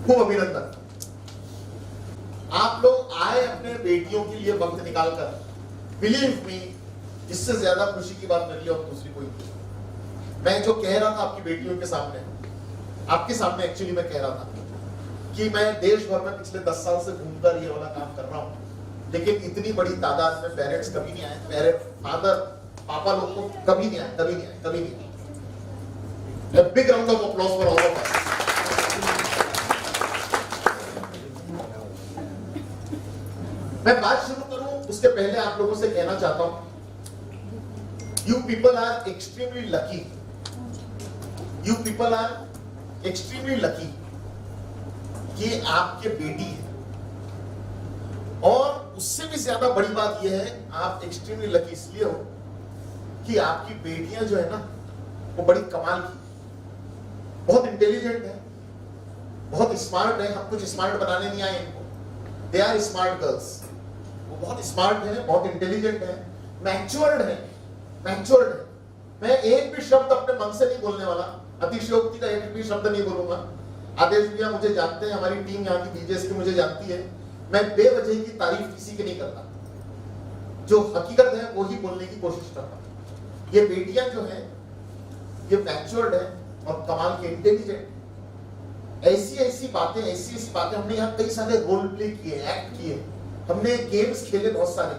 खूब अभिनंदन। आप लोग आए अपने बेटियों के लिए वक्त निकालकर। बिलीव मी, इससे ज्यादा खुशी की बात मेरे लिए और दूसरी कोई नहीं। मैं जो कह रहा था आपकी बेटियों के सामने, आपके सामने एक्चुअली मैं कह रहा था कि मैं देश भर में पिछले 10 साल से घूमकर ये वाला काम कर रहा हूं, लेकिन इतनी बड़ी तादाद में पेरेंट्स कभी नहीं आए। मेरे फादर पापा लोग को कभी नहीं आए, कभी नहीं आए, कभी नहीं आए। A big round of applause for all of us. मैं बात शुरू करूं उसके पहले आप लोगों से कहना चाहता हूं, you people are extremely lucky. You people are extremely lucky कि आपके बेटी है, और उससे भी ज्यादा बड़ी बात यह है आप एक्सट्रीमली लकी इसलिए हो कि आपकी बेटियां जो है ना वो बड़ी कमाल की, बहुत इंटेलिजेंट है, बहुत स्मार्ट है। हम कुछ स्मार्ट बनाने नहीं आए इनको, दे आर स्मार्ट गर्ल्स। वो बहुत स्मार्ट है, बहुत इंटेलिजेंट है, मैच्योर्ड है, मैच्योर्ड है। मैं एक भी शब्द अपने मन से नहीं बोलने वाला, अतिशयोक्ति का एक भी शब्द नहीं बोलूंगा। आदेश भैया मुझे जानते हैं, हमारी टीम यहाँ की बीजेएस की मुझे जानती है, मैं बेवजह की तारीफ किसी की नहीं करता, जो हकीकत है वो ही बोलने की कोशिश करता। ये बेटियां जो हैं ये मैच्योर्ड है और कमाल के इंटेलिजेंट। ऐसी ऐसी बातें हमने यहाँ कई सारे रोल प्ले किए, एक्ट किए, हमने गेम्स खेले बहुत सारे,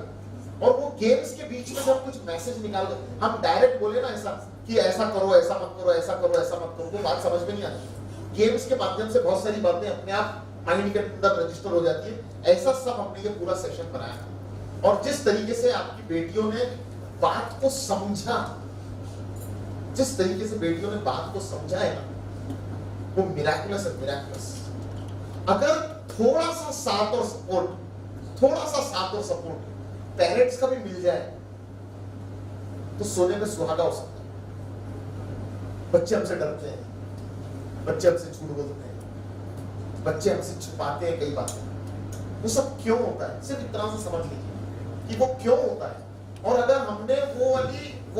और वो गेम्स के बीच में जब कुछ मैसेज निकाल कर हम डायरेक्ट बोले ना ऐसा कि ऐसा करो, ऐसा मत करो, ऐसा करो, ऐसा मत करो, वो बात समझ में नहीं आती। गेम्स के माध्यम से बहुत सारी बातें अपने आप माइंड के अंदर रजिस्टर हो जाती है। ऐसा सब हमने ये पूरा सेशन बनाया, और जिस तरीके से आपकी बेटियों ने बात को समझा, जिस तरीके से बेटियों ने बात को समझा है ना, वो मिराकुलस है, मिराकुलस। अगर थोड़ा सा साथ और सपोर्ट पेरेंट्स का भी मिल जाए तो सोने में सुहागा हो सकता है। बच्चे हमसे डरते हैं, बच्चे हमसे झूठ बोलते हैं, बच्चे हमसे छुपाते हैं कई बातें। वो सब क्यों होता है, सिर्फ इतना से समझ लीजिए कि वो क्यों होता है। और अगर हमने वो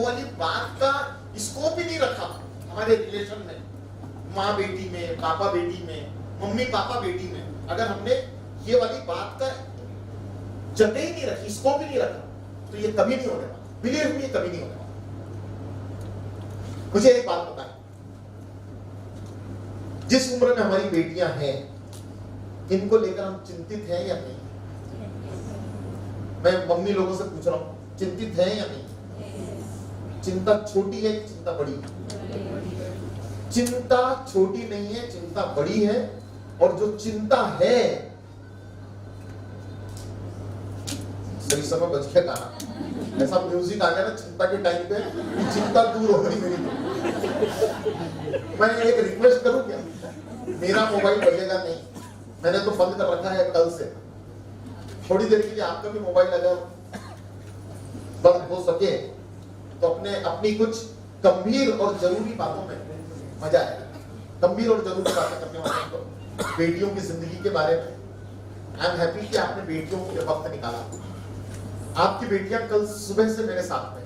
वाली बात का स्कोप ही नहीं रखा हमारे रिलेशन में, माँ बेटी में, पापा बेटी में, मम्मी पापा बेटी में, अगर हमने ये वाली बात का जगह ही नहीं रखी, स्कोप ही नहीं रखा, तो ये कभी नहीं होने वाला। बिलीव मी, कभी नहीं होने वाला। मुझे एक बात बताएं, जिस उम्र में हमारी बेटियां हैं, इनको लेकर हम चिंतित हैं या नहीं? मैं मम्मी लोगों से पूछ रहा हूं, चिंतित हैं या नहीं? चिंता छोटी है कि चिंता बड़ी है? चिंता छोटी नहीं है, चिंता बड़ी है। और जो चिंता है, सही समय बच गया गाना, ऐसा म्यूजिक आ गया ना चिंता के टाइम पे, चिंता दूर हो गई मेरी। मैं एक रिक्वेस्ट करूं क्या, मेरा मोबाइल बजेगा नहीं, मैंने तो बंद कर रखा है कल से। थोड़ी देर के लिए आपका भी मोबाइल अगर बंद हो सके तो अपनी कुछ गंभीर और जरूरी बातों में मजा आएगा। गंभीर और जरूरी बातें करने वाले को बेटियों की जिंदगी के बारे में। आई एम हैप्पी कि आपने बेटियों के वक्त निकाला। आपकी बेटियां कल सुबह से मेरे साथ में,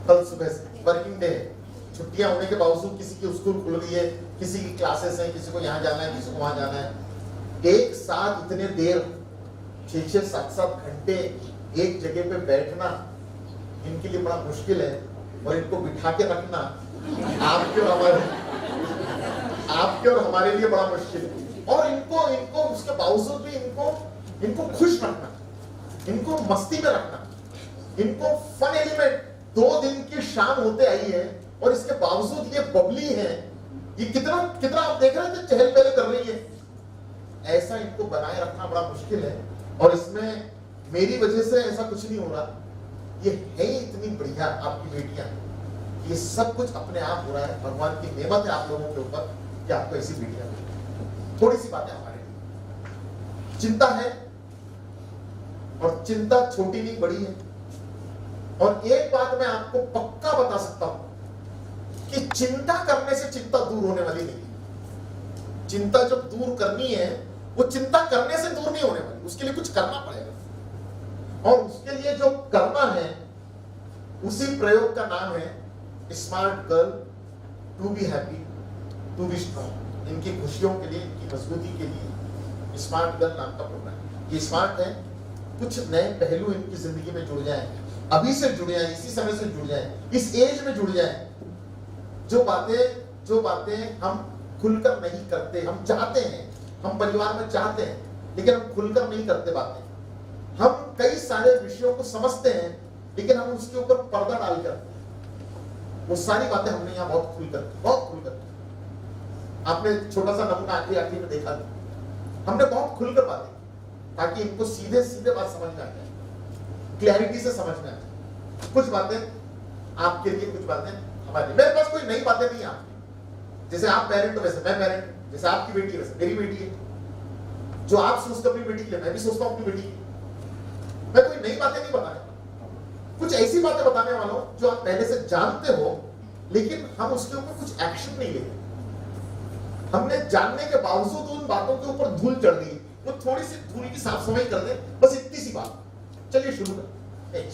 कल सुबह से वर्किंग डे है, छुट्टियां होने के बावजूद किसी की स्कूल खुल गई है, किसी की क्लासेस हैं, किसी को यहाँ जाना है, किसी को वहां जाना है। एक साथ इतने देर 6-6, 7-7 घंटे एक जगह पे बैठना इनके लिए बड़ा मुश्किल है, और इनको बिठा के रखना आपके और हमारे लिए बड़ा मुश्किल है। और इनको उसके बावजूद भी इनको खुश रखना, इनको मस्ती में रखना, इनको फन एलिमेंट। 2 दिन की शाम होते आई है और इसके बावजूद ये बबली है, ये कितना आप देख रहे थे चहल पहल कर रही है। ऐसा इनको बनाए रखना बड़ा मुश्किल है, और इसमें मेरी वजह से ऐसा कुछ नहीं हो रहा। ये है इतनी बढ़िया आपकी बेटियां, ये सब कुछ अपने आप हो रहा है। भगवान की नेमत है आप लोगों के ऊपर कि आपको ऐसी बेटियां मिली। थोड़ी सी बातें हमारे लिए, चिंता है, और चिंता छोटी नहीं बड़ी है। और एक बात मैं आपको पक्का बता सकता हूं कि चिंता करने से चिंता दूर होने वाली नहीं। चिंता जब दूर करनी है, वो चिंता करने से दूर नहीं होने वाली, उसके लिए कुछ करना पड़ेगा। और उसके लिए जो करना है, उसी प्रयोग का नाम है smart girl, to be happy, to be strong. इनकी खुशियों के लिए, इनकी मजबूती के लिए स्मार्ट गर्ल नाम का प्रोग्राम। ये स्मार्ट है, कुछ नए पहलू इनकी जिंदगी में जुड़ जाएं, अभी से जुड़ जाएं, इसी समय से जुड़ जाएं, इस एज में जुड़ जाएं। जो बातें हम खुलकर नहीं करते, हम चाहते हैं, हम परिवार में चाहते हैं, लेकिन हम खुलकर नहीं करते बातें। हम कई सारे विषयों को समझते हैं, लेकिन हम उसके ऊपर पर्दा डाल कर, वो सारी बातें हमने यहाँ बहुत खुलकर आपने छोटा सा नमूना आखिरी में देखा था। हमने बहुत खुलकर बातें, ताकि इनको सीधे सीधे बात समझ में आ जाए, क्लैरिटी से समझ में आ जाए। कुछ बातें आपके लिए, कुछ बातें हमारे। मेरे पास कोई नई बातें नहीं आपकी, जैसे आप पेरेंट हो वैसे मैं पेरेंट, जैसे आपकी बेटी वैसे मेरी बेटी है। जो आप सोचते अपनी बेटी के लिए, मैं भी सोचता हूं अपनी बेटी की। मैं कोई नई बातें नहीं बताने, कुछ ऐसी बातें बताने वाला हूं जो आप पहले से जानते हो, लेकिन हम उसके ऊपर कुछ एक्शन नहीं लेते। हमने जानने के बावजूद उन बातों के ऊपर धूल चढ़ गई, वो थोड़ी सी धूल की साफ सफाई कर दे, बस इतनी सी बात। चलिए शुरू करें।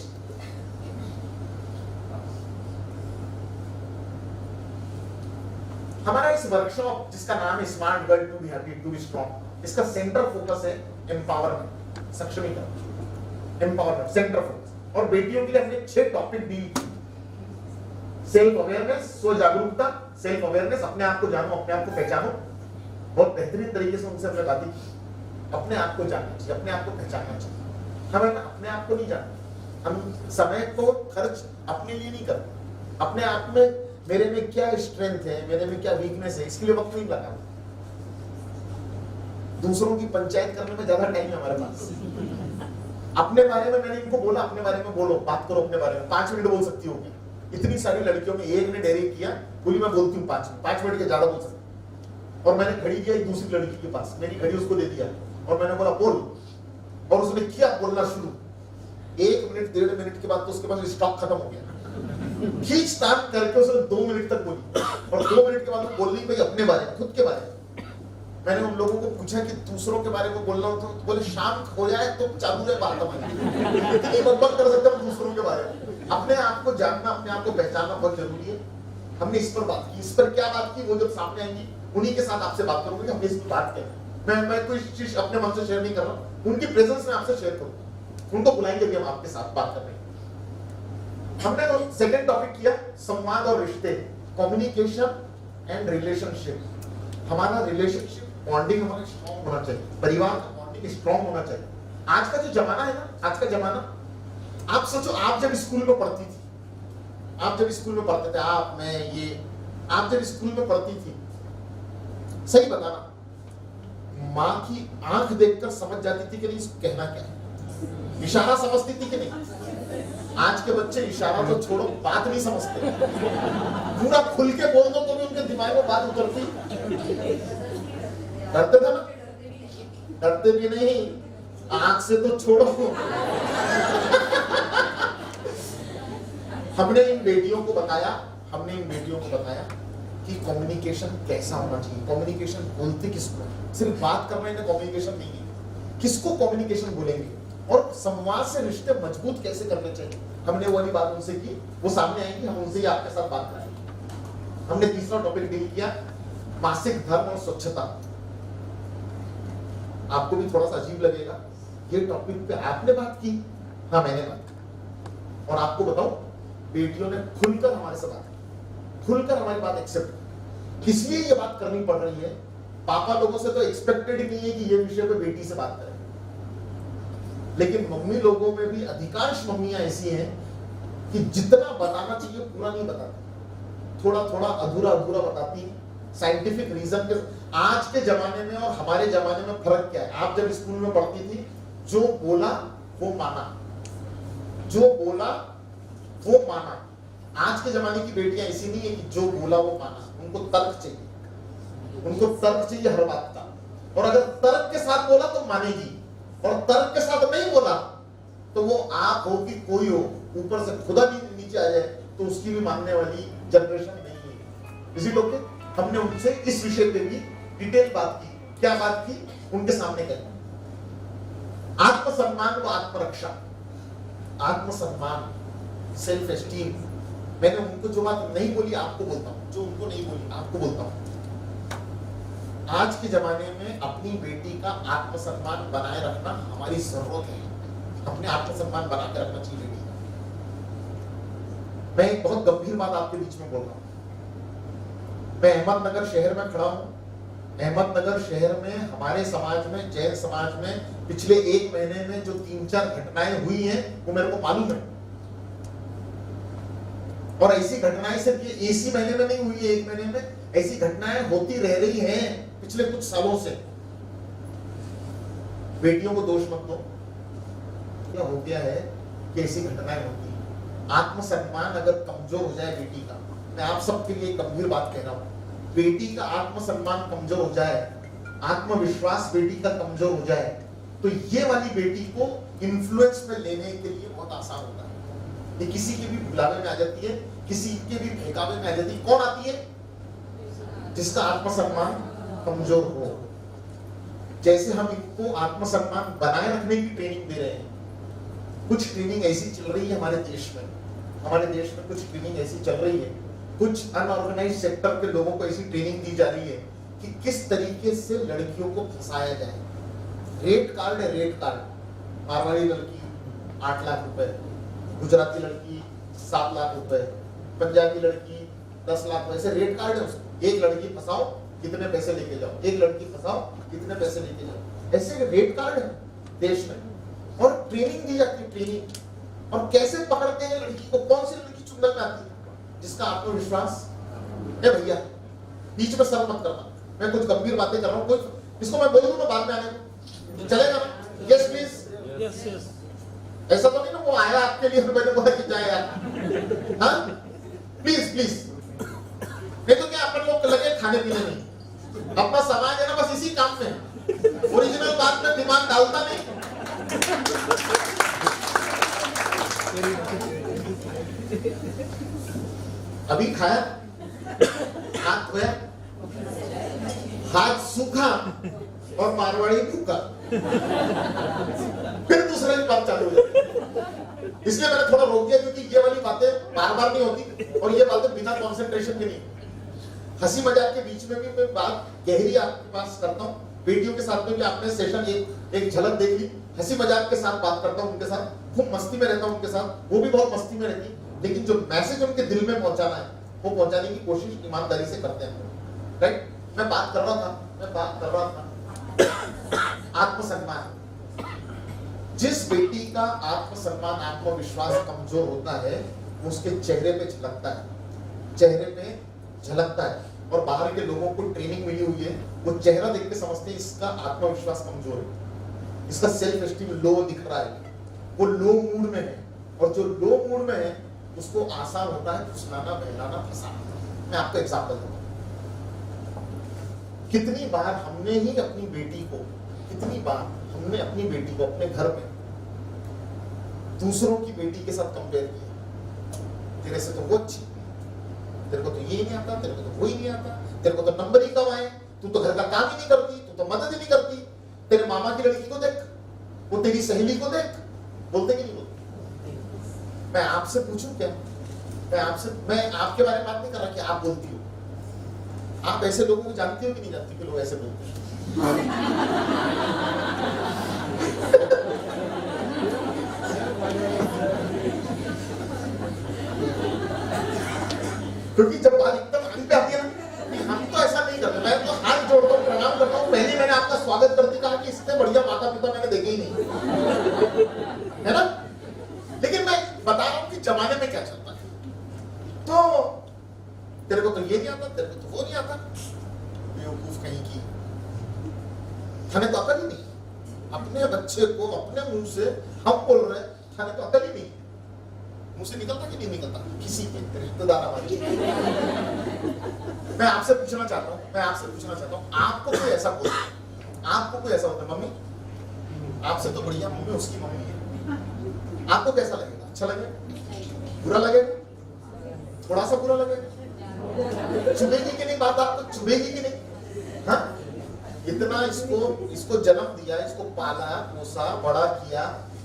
हमारा इस वर्कशॉप जिसका नाम है smart girl to be happy to be strong, इसका सेंटर फोकस है एम्पावरमेंट, सक्षमीकरण, एम्पावरमेंट सेंटर फोकस। और बेटियों के लिए हमने 6 टॉपिक दी। सेल्फ अवेयरनेस, स्व जागरूकता, सेल्फ अवेयरनेस, अपने आप को जानो, अपने आप को पहचानो। बहुत बेहतरीन तरीके से उनसे हमने बातें की। अपने आप को जानना चाहिए, अपने आप को पहचानना चाहिए। हमें अपने आप को नहीं जानना, हम समय को खर्च अपने लिए नहीं करते। अपने आप में मेरे में क्या स्ट्रेंथ है, मेरे में क्या वीकनेस है, इसके लिए वक्त नहीं लगा। दूसरों की पंचायत करने में ज्यादा टाइम है हमारे पास। अपने बारे में मैंने इनको बोला, अपने बारे में बोलो, बात करो अपने बारे में। 5 मिनट बोल सकती हो क्या? इतनी सारी लड़कियों में एक ने डायरेक्ट किया, बोली मैं बोलती हूँ 5 मिनट के ज्यादा बोल सकती। और मैंने घड़ी किया एक दूसरी लड़की के पास, मेरी घड़ी उसको दे दिया और मैंने बोला बोल, और उसने किया बोलना शुरू। 1 मिनट 1.5 मिनट के बाद तो उसके पास स्टॉक खत्म हो गया। खींचतान करके उसने 2 मिनट तक बोली, और 2 मिनट के बाद वो बोल रही भाई अपने बारे में, खुद के बारे में। मैंने उन लोगों को पूछा कि दूसरों के बारे में बोलना हो तो बोले शाम हो जाए तो चालू रहे बात हमारी, इतनी बकबक कर सकते हम दूसरों के बारे में। अपने आप को जानना, अपने आप को पहचानना बहुत जरूरी है। हमने इस पर बात की। इस पर क्या बात की, वो जब सामने आएंगी उन्हीं के साथ आपसे बात करूंगी। हमने इस पर बात की। मैं कोई चीज अपने मन से शेयर नहीं कर रहा, उनकी प्रेजेंस में आपसे शेयर करूंगा। उनको बुलाएंगे भी हम आपके साथ बात करने। हमने सेकंड टॉपिक किया संवाद और रिश्ते, कम्युनिकेशन एंड रिलेशनशिप। हमारा रिलेशनशिप बॉन्डिंग हमारा स्ट्रॉन्ग होना चाहिए, परिवार का बॉन्डिंग स्ट्रॉन्ग होना चाहिए। आज का जो जमाना है ना, आज का जमाना, आप सोचो आप जब स्कूल में पढ़ती थी, आप जब स्कूल में पढ़ते थे, आप जब स्कूल में पढ़ती थी, सही बताना, माँ की आंख देखकर समझ जाती थी कि नहीं इसको कहना क्या है, इशारा समझती थी कि नहीं। आज के बच्चे इशारा तो छोड़ो, बात नहीं समझते। पूरा खुल के बोल दो तो भी उनके दिमाग में बात उतरती। डरते थे ना, डरते भी नहीं, आंख से तो छोड़ो। हमने इन बेटियों को बताया कि कम्युनिकेशन कैसा होना चाहिए। कम्युनिकेशन बोलते किसको, सिर्फ बात करना इन्हें कम्युनिकेशन नहीं है, किसको कम्युनिकेशन बोलेंगे, और संवाद से रिश्ते मजबूत कैसे करने चाहिए। हमने वाली बात उनसे की, वो सामने आएंगी, हम उनसे ही आपके साथ बात करेंगे। हमने तीसरा टॉपिक डील किया मासिक धर्म और स्वच्छता। आपको भी थोड़ा सा अजीब लगेगा, ये टॉपिक पे आपने बात की, हाँ मैंने बात की। और आपको बताओ, बेटियों ने खुलकर हमारे से बात की, खुलकर हमारी बात एक्सेप्ट। इसलिए ये बात करनी पड़ रही है, पापा लोगों से तो एक्सपेक्टेड ही नहीं है कि ये विषय पे बेटी से बात करें। लेकिन मम्मी लोगों में भी अधिकांश मम्मियां ऐसी हैं कि जितना बताना चाहिए पूरा नहीं बताती, थोड़ा थोड़ा अधूरा अधूरा बताती। साइंटिफिक रीजन के आज के जमाने में और हमारे जमाने में फर्क क्या है। आप जब स्कूल में पढ़ती थी, जो बोला वो माना, जो बोला वो माना। आज के जमाने की बेटियां ऐसी नहीं है कि जो बोला वो माना, उनको तर्क चाहिए, उनको तर्क चाहिए हर बात का। और अगर तर्क के साथ बोला तो मानेगी, और तर्क के साथ नहीं बोला तो वो आप हो कि कोई हो, ऊपर से खुदा भी नीचे आ जाए तो उसकी भी मानने वाली जनरेशन नहीं है। इसी लोग हमने उनसे इस विषय पे भी डिटेल बात की। क्या बात की, उनके सामने कही आत्मसम्मान व आत्मरक्षा। आत्मसम्मान, सेल्फ एस्टीम। मैंने उनको जो बात नहीं बोली आपको बोलता हूं, जो उनको नहीं बोली आपको बोलता हूं। आज के जमाने में अपनी बेटी का आत्मसम्मान बनाए रखना हमारी जरूरत है। अपने आत्मसम्मान बना के रखना चाहिए बेटी का। मैं एक बहुत गंभीर बात आपके बीच में बोल रहा हूं। मैं अहमदनगर शहर में खड़ा हूं। अहमदनगर शहर में हमारे समाज में, जैन समाज में पिछले 1 महीने में जो 3-4 घटनाएं हुई हैं वो मेरे को मालूम है। और ऐसी घटनाएं सिर्फ ये इसी महीने में नहीं हुई है, 1 महीने में ऐसी घटनाएं होती रह रही हैं पिछले कुछ सालों से। बेटियों को दोष मत दो। क्या हो गया है कि ऐसी घटनाएं होती हैं। आत्मसम्मान अगर कमजोर हो जाए बेटी का, मैं आप सबके लिए गंभीर बात कह रहा हूं, बेटी का आत्मसम्मान कमजोर हो जाए, आत्मविश्वास बेटी का कमजोर हो जाए, तो ये वाली बेटी को इन्फ्लुएंस में लेने के लिए बहुत आसान होता है। ये किसी के भी बुलावे में आ जाती है, किसी के भी बहकावे में आ जाती है। कौन आती है? जिसका आत्मसम्मान कमजोर हो। जैसे हम इनको आत्मसम्मान बनाए रखने की ट्रेनिंग दे रहे हैं, कुछ ट्रेनिंग ऐसी चल रही है हमारे देश में। हमारे देश में कुछ ट्रेनिंग ऐसी चल रही है, कुछ अनऑर्गेनाइज्ड सेक्टर के लोगों को ऐसी ट्रेनिंग दी जा रही है कि किस तरीके से लड़कियों को फंसाया जाए। रेट कार्ड है, रेट कार्ड। मारवाड़ी लड़की 8 लाख रुपए, गुजराती लड़की 7 लाख रुपए, पंजाबी लड़की 10 लाख, ऐसे रेट कार्ड है उसको। एक लड़की फंसाओ कितने पैसे लेके जाओ, एक लड़की फंसाओ कितने पैसे लेके जाओ, ऐसे रेट कार्ड है देश में। और ट्रेनिंग दी जाती है, ट्रेनिंग। और कैसे पकड़ते हैं लड़की को? कौन सी लड़की चुंगल में आती है? जिसका आत्मविश्वास है। भैया बीच में सर मत करना, मैं कुछ गंभीर बातें कर रहा हूँ। कोई इसको मैं बोल दूं बाद में आने चलेगा ना? Yes please. Yes yes. ऐसा तो नहीं ना वो आया आपके लिए और मैंने बोला कि जाए यार, हाँ प्लीज प्लीज। नहीं तो क्या अपन लोग लगे खाने पीने में। अपना समाज है ना बस इसी काम में, ओरिजिनल बात में दिमाग डालता नहीं। अभी खाया, हाथ धोया, हाथ सूखा और मारवाड़ी भूखा, फिर दूसरा ही बात चालू हो जाती। इसलिए मैंने थोड़ा रोक दिया क्योंकि ये वाली बातें बार बार नहीं होती और ये बातें बिना कंसंट्रेशन के नहीं। हंसी मजाक के बीच में भी मैं बात गहरी आपके पास करता हूँ। बेटियों के साथ में भी आपने सेशन एक झलक देख ली। हंसी मजाक के साथ बात करता हूँ उनके साथ, खूब मस्ती में रहता हूँ उनके साथ, वो भी बहुत मस्ती में रहती, लेकिन जो मैसेज उनके दिल में पहुंचाना है वो पहुंचाने की कोशिश ईमानदारी से करते हैं। राइट? मैं बात कर रहा था आत्मसम्मान। जिस बेटी का आत्मसम्मान, आत्मविश्वास कमजोर होता है वो उसके चेहरे पे झलकता है, चेहरे पे झलकता है। और बाहर के लोगों को ट्रेनिंग मिली हुई है, वो चेहरा देख के समझते हैं इसका आत्मविश्वास कमजोर है, इसका सेल्फ एस्टीम लो दिख रहा है, वो लो मूड में है। और जो लो मूड में है उसको आसान होता है फुसलाना, बहलाना, फंसाना। मैं आपको एग्जांपल दूंगा। कितनी बार हमने ही अपनी बेटी को, कितनी बार हमने अपनी बेटी को अपने घर में दूसरों की बेटी के साथ कंपेयर किया। तेरे से तो वो अच्छी, तेरे को तो ये नहीं आता, तेरे को तो वो ही नहीं आता, तेरे को तो नंबर ही कम आए, तू तो घर का काम ही नहीं करती, तू तो मदद ही नहीं करती। तेरे मामा की लड़की को देख, वो तेरी सहेली को देख। बोलते कि नहीं बोलते? मैं आपसे पूछूं क्या? मैं आपके बारे में बात नहीं कर रहा कि आप बोलती हो। आप ऐसे लोगों को जानती हो कि नहीं जानती कि लोग ऐसे बोलते हैं? क्योंकि जब बात एकदम आगे पे आती है ना, हम तो ऐसा नहीं करते। मैं तो हाथ जोड़ता हूँ, प्रणाम करता हूँ। पहले मैंने आपका स्वागत करते कहा कि इससे बढ़िया माता पिता मैंने देखे ही नहीं, है ना? लेकिन मैं बता रहा हूँ कि जमाने में क्या चलता है। तो तेरे को तो ये नहीं आता, तेरे को तो वो नहीं आता, बेवकूफ कहीं की। हमें तो अकल ही नहीं। अपने बच्चे को अपने मुंह से हम बोल रहे हैं, हमें तो अकल ही नहीं। मुंह से निकलता कि नहीं निकलता? किसी के रिश्तेदार हमारे। मैं आपसे पूछना चाहता हूँ, आपको कोई ऐसा बोलता है, आपको कोई ऐसा होता है, मम्मी आपसे तो बढ़िया मम्मी उसकी मम्मी है, आपको कैसा लगेगा? अच्छा लगेगा? बुरा लगेगा? थोड़ा सा बुरा लगेगा? चुभेगी कि नहीं बात? आपको चुभेगी कि नहीं? हाँ, इतना इसको जन्म दिया, इसको पाला पोसा बड़ा किया,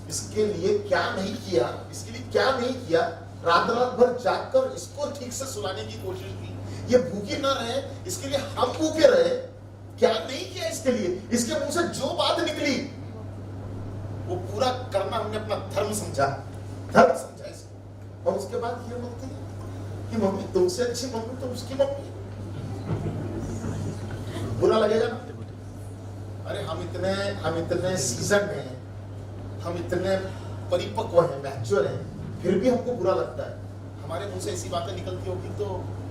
इसके लिए क्या नहीं किया, इसके लिए क्या नहीं किया, रात भर जागकर इसको ठीक से सुलाने की कोशिश की, ये भूखी ना रहे, इसके लिए हम भूखे रहे, क्या नहीं किया इसके लिए, इसके मुंह से जो बात निकली वो पूरा करना हमने अपना धर्म समझा इसको। और उसके बाद ये बोलती है कि मम्मी तुमसे अच्छी मम्मी तो उसकी मम्मी। बुरा लगेगा ना? अरे हम इतने सीजन हैं, हम इतने परिपक्व हैं, मैच्योर हैं, फिर भी हमको बुरा लगता है। हमारे मुंह से ऐसी बातें निकलती होगी तो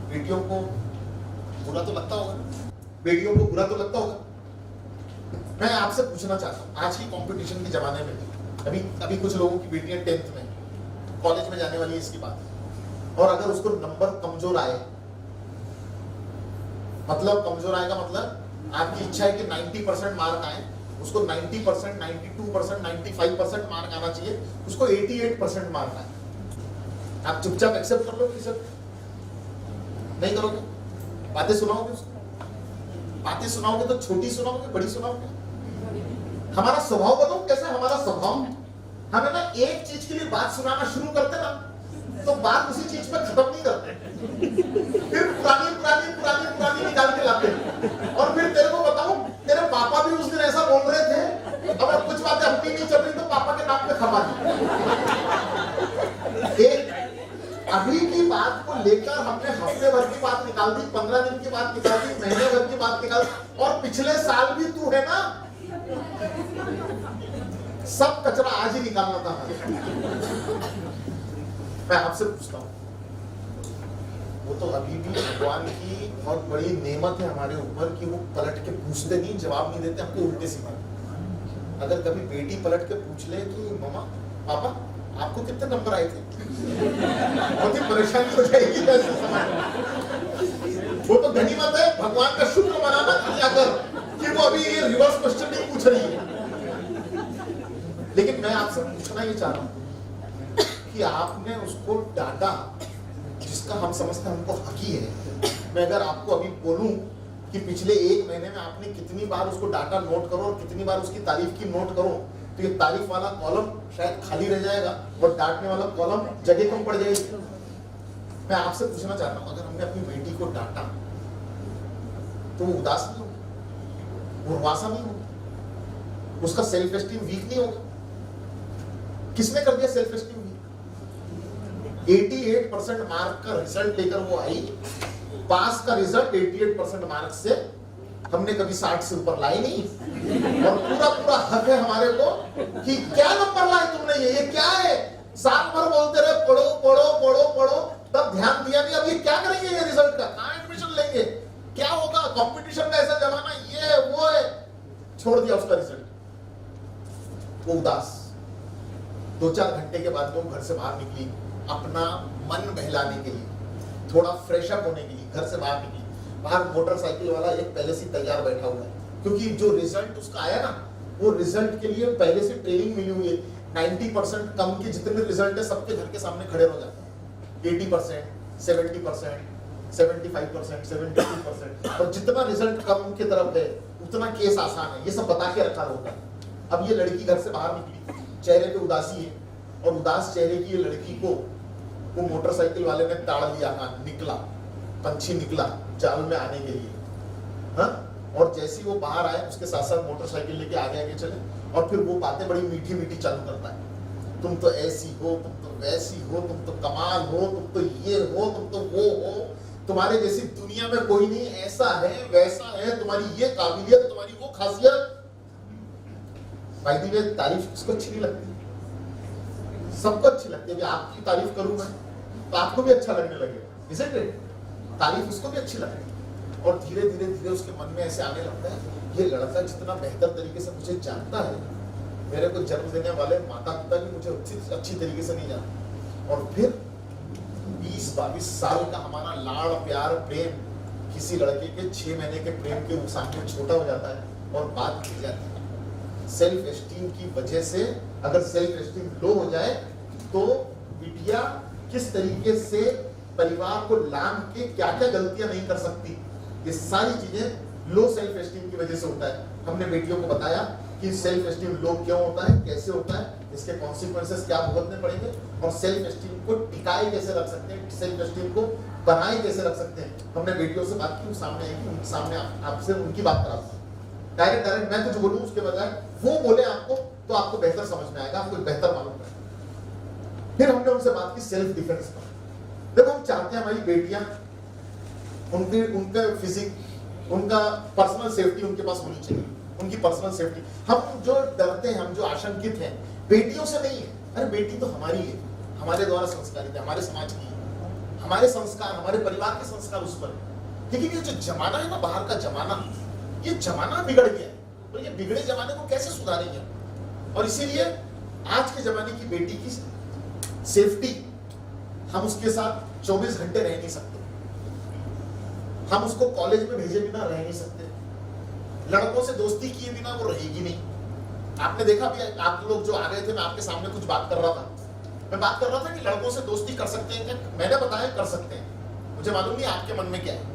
बेटियों को बुरा तो लगता होगा, बेटियों को बुरा तो लगता होगा। मैं आपसे पूछना चाहता हूँ, आज की कंपटीशन के जमाने में अभी कुछ लोगों की बेटियां 10th में, कॉलेज में जाने वाली है इसकी बात, और अगर उसको नंबर कमजोर आए, मतलब कमजोर आएगा मतलब आपकी इच्छा है कि 90% मार्क आए, उसको 90%, 92%, 95% मार्क आना चाहिए, उसको 88% मार्क आए, आप चुपचाप एक्सेप्ट कर लोगे? सर नहीं करोगे? बातें सुनाओगे उसको? बातें सुनाओगे तो छोटी सुनाओगे, बड़ी सुनाओगे? हमारा स्वभाव बताओ कैसा हमारा स्वभाव है। हमें ना एक चीज के लिए बात सुनाना शुरू करते ना तो बात उसी चीज पर खत्म नहीं करते, फिर पुरानी निकाल के लाते हैं। और फिर तेरे को बताऊं, तेरे पापा भी उस दिन ऐसा बोल रहे थे, अगर कुछ बातें अपनी नहीं चल रही तो पापा के नाम पे खपा दी। अभी की बात को लेकर हमने हफ्ते भर की बात निकाल दी, 15 दिन की बात निकाल दी, महीने भर की बात निकाल दी, और पिछले साल भी तू है ना, सब कचरा आज ही निकालना था। मैं आपसे पूछता हूं, वो तो अभी भी भगवान की बहुत बड़ी नेमत है हमारे ऊपर कि वो पलट के पूछते नहीं, जवाब नहीं देते, हमको उल्टे सीधे। अगर कभी बेटी पलट के पूछ ले कि मम्मा पापा आपको कितने नंबर आए थे, बहुत ही परेशानी हो जाएगी ऐसे समय। वो तो गनीमत है, भगवान का शुक्र मनाना अगर कि वो अभी ये रिवर्स क्वेश्चन नहीं पूछ रही है। लेकिन मैं आपसे पूछना ये चाह रहा हूं कि आपने उसको डांटा जिसका हम समझते हैं हमको हक ही है। मैं अगर आपको अभी बोलूं कि पिछले 1 महीने में आपने कितनी बार उसको डांटा नोट करो और कितनी बार उसकी तारीफ की नोट करो, तो ये तारीफ वाला कॉलम शायद खाली रह जाएगा और डांटने वाला कॉलम जगह कम पड़ जाएगी। मैं आपसे पूछना चाहता हूं, अगर हमने अपनी बेटी को डांटा तो वो उदास नहीं होगा, वो रुआसा नहीं होगा, उसका सेल्फ एस्टीम वीक नहीं होगा? किसने कर दिया सेल्फ एस्टीम वीक? 88% मार्क का रिजल्ट लेकर वो आई, पास का रिजल्ट 88% मार्क से, हमने कभी 60 से ऊपर लाई नहीं, और पूरा हक है हमारे को कि क्या नंबर लाए तुमने, ये क्या है? साल भर बोलते रहे पढ़ो पढ़ो पढ़ो पढ़ो, तब ध्यान दिया नहीं। अब ये क्या करेंगे, ये रिजल्ट का कहां एडमिशन लेंगे, क्या होगा, कंपटीशन का ऐसा जमाना, ये वो है, छोड़ दिया उसका रिजल्ट। वो उदास 2-4 घंटे के बाद वो घर से बाहर निकली, अपना मन बहलाने के लिए, थोड़ा फ्रेश अप होने के लिए घर से बाहर निकली। बाहर मोटरसाइकिल वाला एक पहले से तैयार बैठा हुआ है, क्योंकि जो रिजल्ट उसका आया ना, वो रिजल्ट के लिए पहले से ट्रेनिंग मिली हुई है। 90% कम के जितने रिजल्ट है सबके घर के सामने खड़े हो जाते हैं। 80%, 70%, 75%, 72%, और जितना रिजल्ट कम की तरफ है उतना केस आसान है, ये सब बता के रखा होता है। अब ये लड़की घर से बाहर निकली, चेहरे पे उदासी है, और उदास चेहरे की ये लड़की को वो मोटरसाइकिल वाले ने ताड़ दिया, निकला पंछी निकला जाल में आने के लिए, हाँ? और जैसे ही वो बाहर आए उसके साथ साथ मोटरसाइकिल लेके आगे चले, और फिर वो बातें बड़ी मीठी मीठी चालू करता है, तुम तो ऐसी हो, तुम तो वैसी हो, तुम तो कमाल हो, तुम तो ये हो, तुम तो वो हो, तुम्हारे जैसी दुनिया में कोई नहीं, ऐसा है वैसा है, तुम्हारी ये काबिलियत, तुम्हारी वो खासियत। भाई दी तारीफ किसको अच्छी नहीं लगती? सबको अच्छी लगती है। आपकी तारीफ करूं मैं तो आपको भी अच्छा लगने लगेगा, isn't it? तारीफ उसको भी अच्छी लगती है, और धीरे धीरे उसके मन में ऐसे आने लगता है, ये लड़का जितना बेहतर तरीके से मुझे जानता है, मेरे को जन्म देने वाले माता पिता भी मुझे अच्छी तरीके से नहीं जानते। और फिर 20-22 साल का हमारा लाड़ प्यार प्रेम किसी लड़के के 6 महीने के प्रेम के सामने छोटा हो जाता है और बात की जाती है। सेल्फ एस्टीम की वजह से, अगर सेल्फ एस्टीम लो हो जाए तो बिटिया किस तरीके से परिवार को लांग के क्या क्या गलतियां नहीं कर सकती, ये सारी चीजें लो सेल्फ एस्टीम की वजह से होता है। हमने बेटियों को बताया कि सेल्फ एस्टीम लो क्यों होता है, कैसे होता है, इसके कॉन्सिक्वेंसेस क्या भुगतने पड़ेंगे, और सेल्फ एस्टीम को टिकाए कैसे रख सकते हैं, सेल्फ एस्टीम को बनाए कैसे रख सकते हैं। हमने बेटियों से बात की, सामने आपसे उनकी बात करा। डायरेक्ट मैं कुछ बोलूं उसके बजाय वो बोले आपको, तो आपको बेहतर समझ में आएगा, आपको बेहतर मालूम पड़ेगा। फिर हमने उनसे बात की सेल्फ डिफेंस पर। देखो हम चाहते हैं हमारी बेटियां, उनका फिजिक, उनका पर्सनल सेफ्टी उनके पास होनी चाहिए, उनकी पर्सनल सेफ्टी। हम जो डरते हैं, हम जो आशंकित हैं, बेटियों से नहीं है। अरे बेटी तो हमारी है, हमारे द्वारा संस्कारित है, हमारे समाज की है, हमारे संस्कार, हमारे परिवार के संस्कार उस पर है। लेकिन ये जो जमाना है ना, बाहर का जमाना, ये जमाना बिगड़ गया है, तो ये बिगड़े जमाने को कैसे सुधारेंगे? और इसीलिए आज के जमाने की बेटी की सेफ्टी, हम उसके साथ 24 घंटे रह नहीं सकते, हम उसको कॉलेज में भेजे बिना रह नहीं सकते, लड़कों से दोस्ती किए बिना वो रहेगी नहीं। आपने देखा भी, आप लोग जो आ गए थे, मैं आपके सामने कुछ बात कर रहा था, मैं बात कर रहा था कि लड़कों से दोस्ती कर सकते हैं क्या? मैंने बताया कर सकते हैं, मुझे मालूम नहीं आपके मन में क्या है।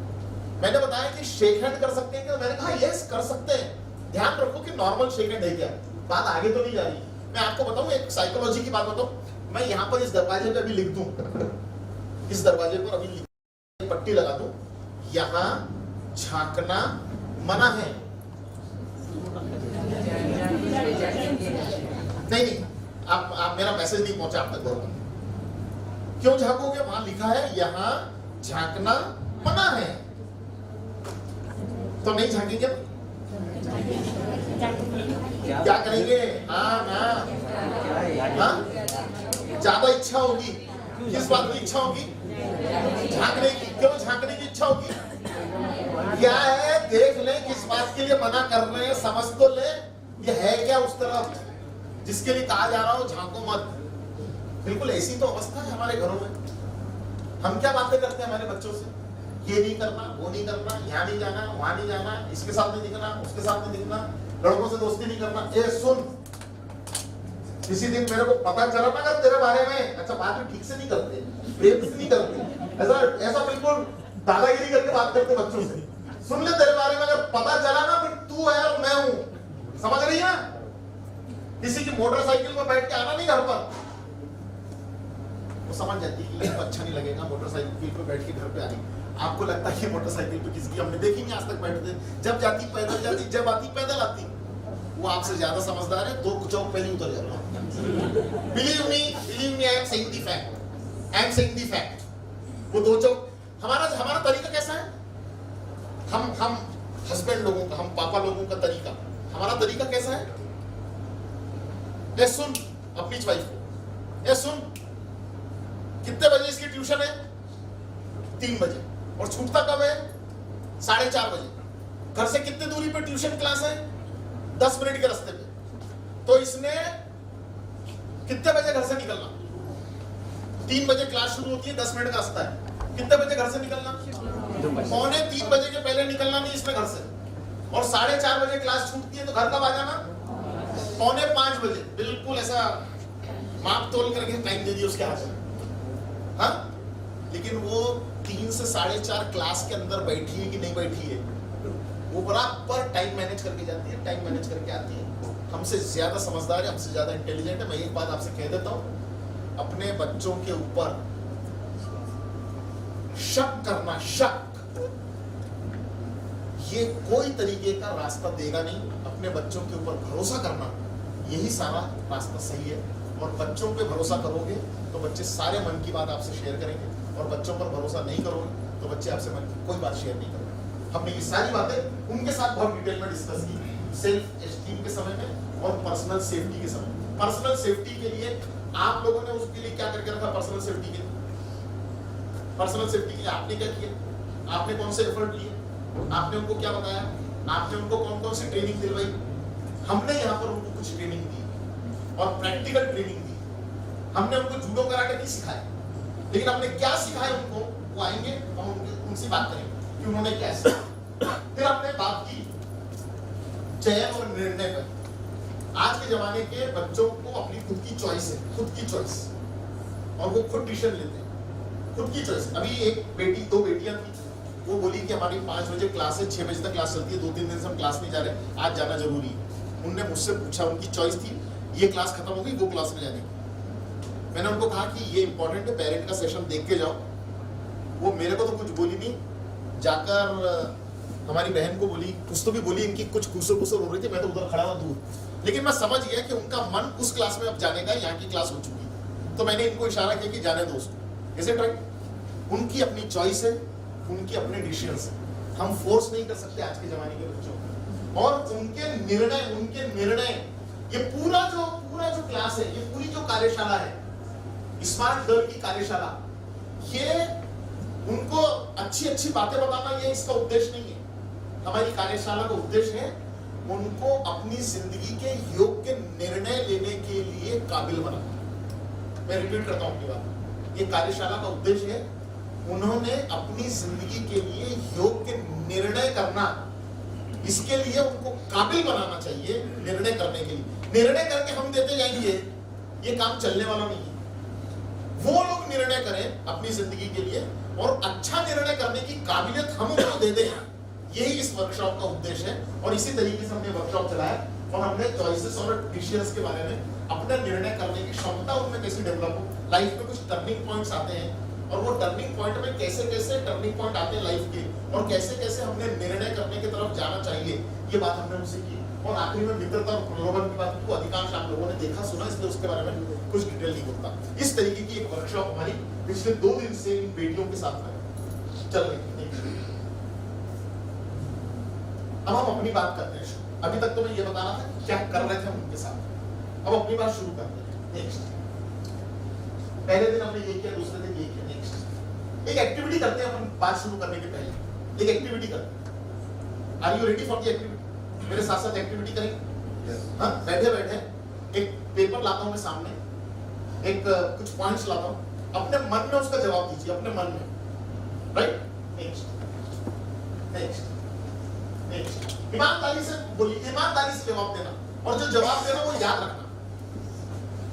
मैंने बताया कि शेक हैंड कर सकते हैं क्या? मैंने कहा यस कर सकते हैं। ध्यान रखो कि नॉर्मल शेक हैंड है क्या, बात आगे तो नहीं जा रही। मैं आपको बताऊं, एक साइकोलॉजी की बात बताऊं। मैं यहाँ पर इस दरवाजे पे अभी लिख दूं, इस दरवाजे पर अभी पट्टी लगा दूं, यहाँ झांकना मना है। नहीं, आप मेरा मैसेज नहीं पहुंचा आप तक। गौरव, क्यों झांकोगे? वहां लिखा है यहाँ झांकना मना है, तो नहीं झांकेंगे? क्या करेंगे? हाँ ना, ज्यादा इच्छा होगी। किस बात की इच्छा होगी? झांकने की। क्यों झांकने की इच्छा होगी? क्या है, देख ले किस बात के लिए मना कर रहे हैं, समझ तो ले ये है क्या उस तरफ जिसके लिए कहा जा रहा हो झांको मत। बिल्कुल ऐसी तो अवस्था है हमारे घरों में। हम क्या बातें करते हैं हमारे बच्चों से? ये नहीं करना, वो नहीं करना, यहाँ नहीं जाना, वहां नहीं जाना, इसके साथ नहीं दिखना, उसके साथ नहीं दिखना, लड़कों से दोस्ती नहीं करना। ए सुन, किसी दिन मेरे को पता चला ना अगर तेरे बारे में, अच्छा बात भी ठीक से नहीं करते, प्रेम से नहीं करते, ऐसा बिल्कुल दादागिरी करके बात करते बच्चों से। सुन ले, तेरे बारे में अगर पता चला ना फिर तू है और मैं हूं, समझ रही है? किसी की मोटरसाइकिल पर बैठ के आना नहीं घर पर, वो समझ जाती है कि ये तो अच्छा नहीं लगेगा मोटरसाइकिल पर बैठ के घर पे आनी। आपको लगता है कि मोटरसाइकिल पे किसकी हमने देखी नहीं आज तक बैठते, जब जाती पैदल जाती, जब आती पैदल आती। वो आपसे ज्यादा समझदार है, 2 चौक पहले उतर जाता है। Believe me, I am saying the fact, I am saying the fact. वो 2 चौक, हमारा तरीका कैसा है? हम हस्बैंड लोगों का, हम पापा लोगों का तरीका, हमारा तरीका कैसा है? ए सुन अपनी वाइफ को, ए सुन कितने बजे इसकी ट्यूशन है? 3 बजे। और छूटता कब है? 4:30 बजे। घर से कितने दूरी पे ट्यूशन क्लास है? 10 मिनट के रास्ते पे। तो इसने कितने बजे घर से निकलना? 3 बजे क्लास शुरू होती है, 10 मिनट का रास्ता है। कितने बजे घर से निकलना? 2:45 बजे के पहले निकलना नहीं इसमें घर से। और 4:30 बजे क्लास छूटती है, तो घर कब आ जाना? 4:45 बजे। बिल्कुल ऐसा माप तोल करके टाइम दे दिया उसके हाथ में। हाँ, लेकिन वो 3 से 4:30 क्लास के अंदर बैठी है कि नहीं बैठी है, वो बराबर टाइम मैनेज करके जाती है, टाइम मैनेज करके आती है। हमसे ज्यादा समझदार है, हमसे ज्यादा इंटेलिजेंट है। मैं एक बात आपसे कह देता हूं, अपने बच्चों के ऊपर शक करना, शक, ये कोई तरीके का रास्ता देगा नहीं। अपने बच्चों के ऊपर भरोसा करना, यही सारा रास्ता सही है। और बच्चों पे भरोसा करोगे तो बच्चे सारे मन की बात आपसे शेयर करेंगे, और बच्चों पर भरोसा नहीं करोगे तो बच्चे आपसे मन की कोई बात शेयर नहीं करेंगे। हमने ये सारी बातें उनके साथ बहुत डिटेल में डिस्कस की, सेल्फ एस्टीम के समय में और पर्सनल सेफ्टी के समय। पर्सनल सेफ्टी के लिए आप लोगों ने उसके लिए क्या करके रखा? पर्सनल सेफ्टी के लिए, पर्सनल सेफ्टी के लिए आपने क्या किया? आपने कौन से एफर्ट लिए? आपने उनको क्या बताया? आपने उनको कौन कौन सी ट्रेनिंग दिलवाई? हमने यहाँ पर उनको कुछ ट्रेनिंग दी और प्रैक्टिकल ट्रेनिंग दी। हमने उनको जूडो कराटे नहीं सिखाया, लेकिन हमने क्या सिखाया उनको, वो आएंगे, हम उनसे बात करेंगे कि उन्होंने क्या सीखा। फिर हमने बात की चयन और निर्णय पर। आज के जमाने के बच्चों को अपनी खुद की चॉइस है, खुद की चॉइस, और वो खुद डिसीजन लेते हैं, खुद की चॉइस। अभी एक बेटी, 2 बेटियां थी, वो बोली कि हमारी 5 बजे क्लास है, 6 बजे तक क्लास चलती है, 2-3 दिन से हम क्लास नहीं जा रहे, आज जाना जरूरी है। उनने मुझसे पूछा, उनकी चॉइस थी, ये क्लास खत्म हो गई, वो क्लास में जाने। मैंने उनको कहा कि ये इंपॉर्टेंट है, पेरेंट का सेशन देख के जाओ। वो मेरे को तो कुछ बोली नहीं, जाकर हमारी बहन को बोली, कुछ तो भी बोली, इनकी कुछ कुसर कुसर हो रही थी, मैं तो उधर खड़ा हुआ दूर, लेकिन मैं समझ गया कि उनका मन उस क्लास में अब जाने का, यहाँ की क्लास हो चुकी है, तो मैंने इनको इशारा किया कि जाने दो उसको। Is it right? उनकी अपनी चॉइस है, उनकी अपने डिसीजंस है, हम फोर्स नहीं कर सकते आज के जमाने के बच्चों को। और उनके निर्णय ये पूरा जो क्लास है, ये पूरी जो कार्यशाला है, स्मार्ट गर्ल की कार्यशाला, ये उनको अच्छी बातें बताना ये इसका उद्देश्य नहीं है। हमारी कार्यशाला का उद्देश्य है उनको अपनी जिंदगी के योग्य निर्णय लेने के लिए काबिल बनाना। मैं रिपीट करता हूं अपनी बात, ये कार्यशाला का उद्देश्य है उन्होंने अपनी जिंदगी के लिए योग्य निर्णय करना, इसके लिए उनको काबिल बनाना चाहिए निर्णय करने के लिए। निर्णय करके हम देते जाएंगे, ये काम चलने वाला नहीं है। वो लोग निर्णय करें अपनी जिंदगी के लिए और अच्छा निर्णय करने की काबिलियत हम उनको दे दें, यही इस वर्कशॉप का उद्देश्य है। और इसी तरीके से हमने वर्कशॉप चलाया और हमने चॉइसेस और डिसीजंस के बारे में, अपना निर्णय करने की क्षमता उनमें कैसे डेवलप हो, लाइफ में कुछ टर्निंग पॉइंट्स आते हैं और वो टर्निंग पॉइंट में कैसे टर्निंग पॉइंट आते हैं लाइफ के, और कैसे हमने निर्णय करने की तरफ जाना चाहिए, ये बात हमने उनसे की। और आखिरी में मित्रता और प्रलोभन की बात को अधिकांश आप लोगों ने देखा सुना, इसलिए उसके बारे में कुछ डिटेल नहीं होता। इस तरीके की एक वर्कशॉप हमारी पिछले 2 दिन से इन बेटियों के साथ में चल रही है। अब हम अपनी बात करते हैं। अभी तक तो मैं ये बता रहा था क्या कर रहे थे हम उनके साथ, अब अपनी बात शुरू करते हैं। नेक्स्ट, पहले दिन हमने ये किया, दूसरे दिन ये किया। नेक्स्ट, एक एक्टिविटी करते हैं अपन बात शुरू करने के पहले। एक एक्टिविटी करते हैं। Are you ready for the activity? मेरे साथ साथ एक्टिविटी करेंगे। हाँ, बैठे बैठे एक पेपर लाता हूं मैं सामने, एक कुछ पॉइंट्स लाता हूं, अपने मन में उसका जवाब दीजिए, अपने मन में। राइट? नेक्स्ट, ईमानदारी से बोलिए, ईमानदारी से जवाब देना, और जो जवाब देना वो याद रखना।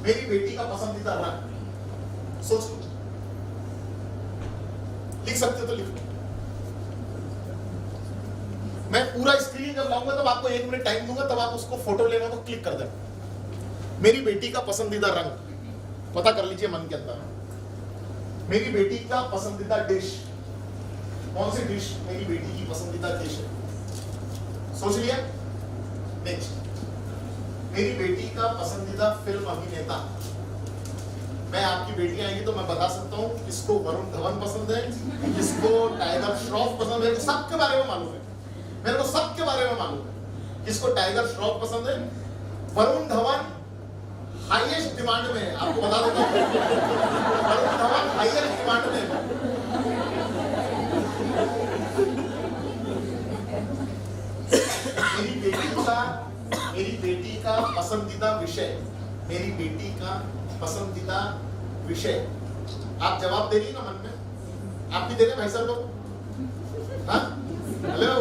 मेरी बेटी का पसंदीदा रंग, सोच लो, लिख सकते हो तो लिखो। मैं पूरा स्क्रीन जब लाऊंगा तब आपको 1 मिनट टाइम दूंगा, तब आप उसको फोटो लेना तो क्लिक कर देना। मेरी बेटी का पसंदीदा रंग पता कर लीजिए मन के अंदर। मेरी बेटी का पसंदीदा डिश, कौन सी डिश मेरी बेटी की पसंदीदा डिश है, सोच लिया? नेक्स्ट, मेरी बेटी का पसंदीदा फिल्म अभिनेता। मैं आपकी बेटी आएगी तो मैं बता सकता हूं किसको वरुण धवन पसंद है, किसको टाइगर श्रॉफ पसंद है, सबके बारे में मालूम है मेरे को, सबके बारे में मालूम है। किसको टाइगर श्रॉफ पसंद है, वरुण धवन हाईएस्ट डिमांड में है, आपको बता देता हूं। वरुण धवन हाईएस्ट डिमांड में है। मेरी बेटी का पसंदीदा विषय, मेरी बेटी का पसंदीदा विषय, आप जवाब दे रही ना मन में, आप भी दे रहे भाई साहब लोग? हाँ, हेलो,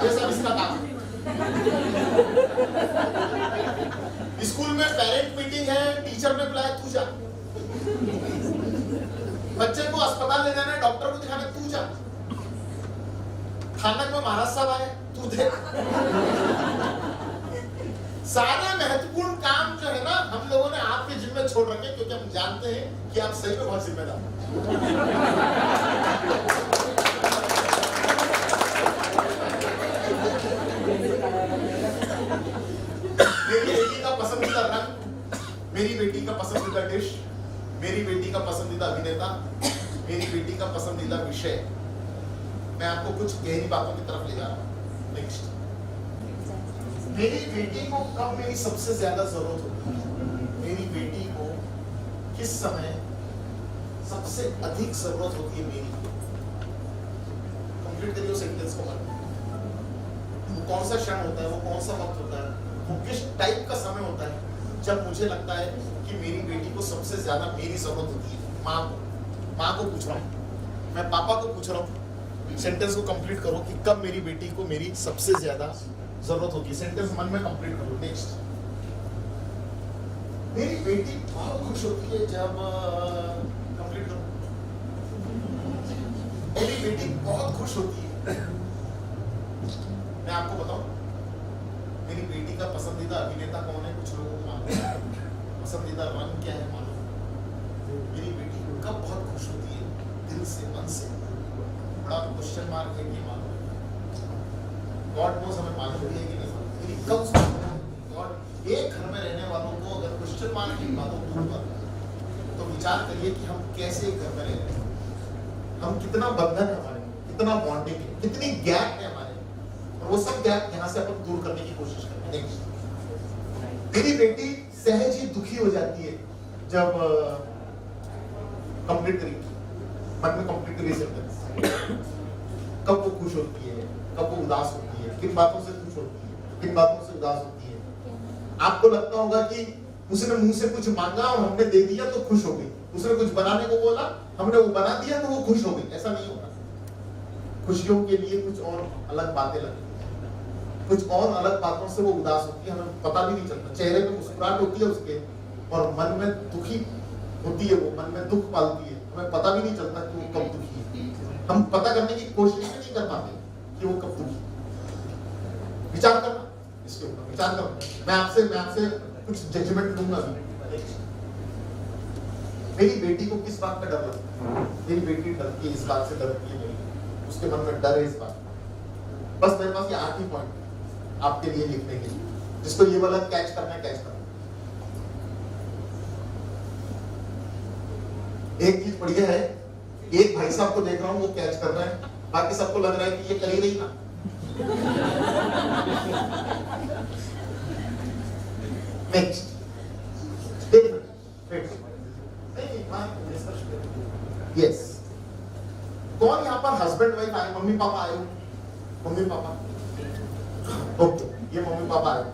ये सब इसका काम। स्कूल में पेरेंट मीटिंग है, टीचर ने बुलाया, तू जा। बच्चे को अस्पताल ले जाना है, डॉक्टर को दिखाना, तू जा। थाना में महाराज साहब आए, तू दे। सारे महत्वपूर्ण काम जो है ना, हम लोगों ने आपके जिम्मे छोड़ रखे, क्योंकि हम जानते हैं कि आप सही में बहुत जिम्मेदार हैं। मेरी बेटी का पसंदीदा रंग, मेरी बेटी का पसंदीदा डिश, मेरी बेटी का पसंदीदा अभिनेता, मेरी बेटी का पसंदीदा विषय। मैं आपको कुछ गहरी बातों की तरफ ले जा रहा हूं। नेक्स्ट, मेरी बेटी को कब मेरी सबसे ज्यादा जरूरत होती है, मेरी बेटी को किस समय सबसे अधिक जरूरत होती है मेरी। कंप्लीट करिए सेंटेंस को। वो कौन सा क्षण होता है, वो कौन सा वक्त होता है, वो किस टाइप का समय होता है जब मुझे लगता है कि मेरी बेटी को सबसे ज्यादा मेरी जरूरत होती है। माँ को पूछ रहा हूँ, मैं पापा को पूछ रहा हूँ। सेंटेंस को कंप्लीट करो कि कब मेरी बेटी को मेरी सबसे ज्यादा जरूरत होगी। सेंटेंस मन में कंप्लीट करो। नेक्स्ट, मेरी बेटी बहुत खुश होती है जब, कंप्लीट करो, मेरी बेटी बहुत खुश होती है। मैं आपको बताऊं, मेरी बेटी का पसंदीदा अभिनेता कौन है, कुछ लोगों को मालूम है। पसंदीदा रंग क्या है मालूम। मेरी बेटी कब बहुत खुश होती है, दिल से, मन से, बड़ा क्वेश्चन मार्क है, ये मालूम है। गॉड नोस हमें मालूम भी है कि नहीं, लेकिन कब सोचते हैं गॉड एक घर में रहने वालों को अगर क्वेश्चन मार्क की बातों को तो विचार करिए कि हम कैसे एक घर में रह रहे हैं, हम कितना बंधन है हमारे, कितना बॉन्डिंग है, कितनी गैप है हमारे, और वो सब गैप यहाँ से अपन दूर करने की कोशिश करें। नेक्स्ट, मेरी बेटी सहज ही दुखी हो जाती है जब कंप्लीट मन में कंप्लीट कब वो खुश होती है, कब वो उदास होती है, किन बातों से खुश होती है, किन बातों से उदास होती है। आपको लगता होगा कि उसने मुंह से कुछ मांगा और हमने दे दिया तो खुश हो गई, उसने कुछ बनाने को बोला हमने वो बना दिया तो वो खुश हो गई, ऐसा नहीं होगा। खुशियों के लिए कुछ और अलग बातें लगती हैं, कुछ और अलग बातों से वो उदास होती है, हमें पता भी नहीं चलता। चेहरे पे मुस्कुराहट होती है उसके और मन में दुखी होती है, वो मन में दुख पालती है, हमें पता भी नहीं चलता कि वो कब दुखी है। हम पता करने की कोशिश भी नहीं कर पाते कि वो कब दुखी है। विचार करना इसके ऊपर, विचार करना। मैं आपसे कुछ जजमेंट लूंगा अभी। मेरी बेटी को किस बात का डर लगता है? मेरी बेटी डरती है, इस बात से डरती है, मेरी उसके मन में डर है इस बात। बस मेरे पास ये 8 ही पॉइंट आपके लिए लिखने के लिए, जिसको ये वाला कैच करना है, कैच करना। एक चीज बढ़िया है, एक भाई साहब को देख रहा हूं वो कैच कर रहे हैं, बाकी सबको लग रहा है कि ये कर ही रही ना। नेक्स्ट, यस, कौन यहाँ पर हस्बैंड वाइफ आए? मम्मी पापा आए हो? मम्मी पापा, ओके, ये मम्मी पापा आए।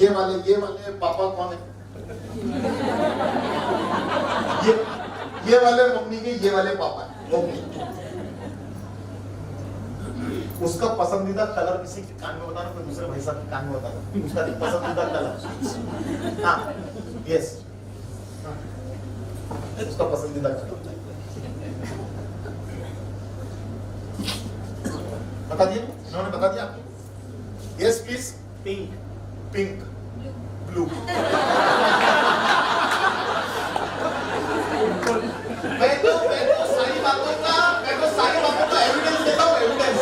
ये वाले पापा कौन है? ये वाले मम्मी के ये वाले पापा है। ओके, उसका पसंदीदा कलर किसी के कान में बताना, कोई दूसरे भाई साहब के कान में बताना उसका पसंदीदा कलर। हाँ, यस, उसका पसंदीदा कलर बता दिया, इन्होंने बता दिया आपको? Yes please. Pink, pink, blue. मैं तो सारी बातों का एविडेंस देता हूँ, एविडेंस।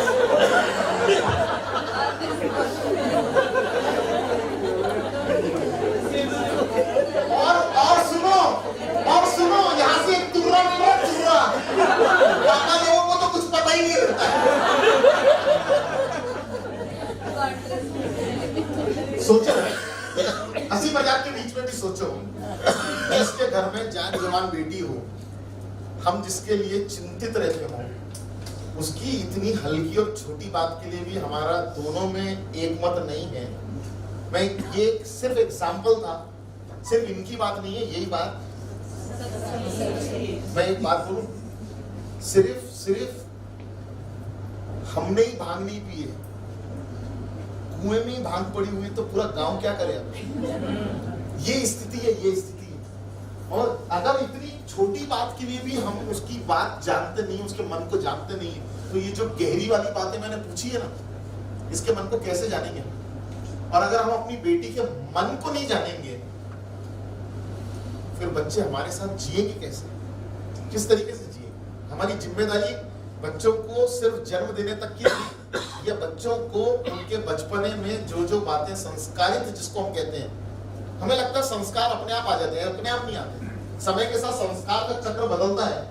और सुनो, यहाँ से एक तुर्रा मिल रहा है, तुर्रा। पापा लोगों को तो कुछ पता ही नहीं रहता है। सोचो, हंसी मजाक के बीच में भी सोचो, जिसके घर में जान जवान बेटी हो, हम जिसके लिए चिंतित रहते हो, उसकी इतनी हल्की और छोटी बात के लिए भी हमारा दोनों में एक मत नहीं है। मैं ये सिर्फ एग्जाम्पल था, सिर्फ इनकी बात नहीं है, यही बात मैं एक बात बोलूं, सिर्फ हमने ही भांग नहीं पी है, कुएं में ही भांग पड़ी हुई, तो पूरा गांव क्या करे अब? ये स्थिति है, ये स्थिति है। और अगर इतनी छोटी बात के लिए भी हम उसकी बात जानते नहीं, उसके मन को जानते नहीं, तो ये जो गहरी वाली बातें मैंने पूछी है ना, इसके मन को कैसे जानेंगे? और अगर हम अपनी बेटी के मन को नहीं जानेंगे, फिर बच्चे हमारे साथ जिएंगे कैसे? किस तरीके से जिएंगे? हमारी जिम्मेदारी बच्चों को सिर्फ जन्म देने तक की नहीं, या बच्चों को उनके बचपने में जो बातें संस्कारित जिसको हम कहते हैं, हमें लगता है संस्कार अपने आप आ जाते हैं, अपने आप नहीं आते। समय के साथ संस्कार का चक्र बदलता है,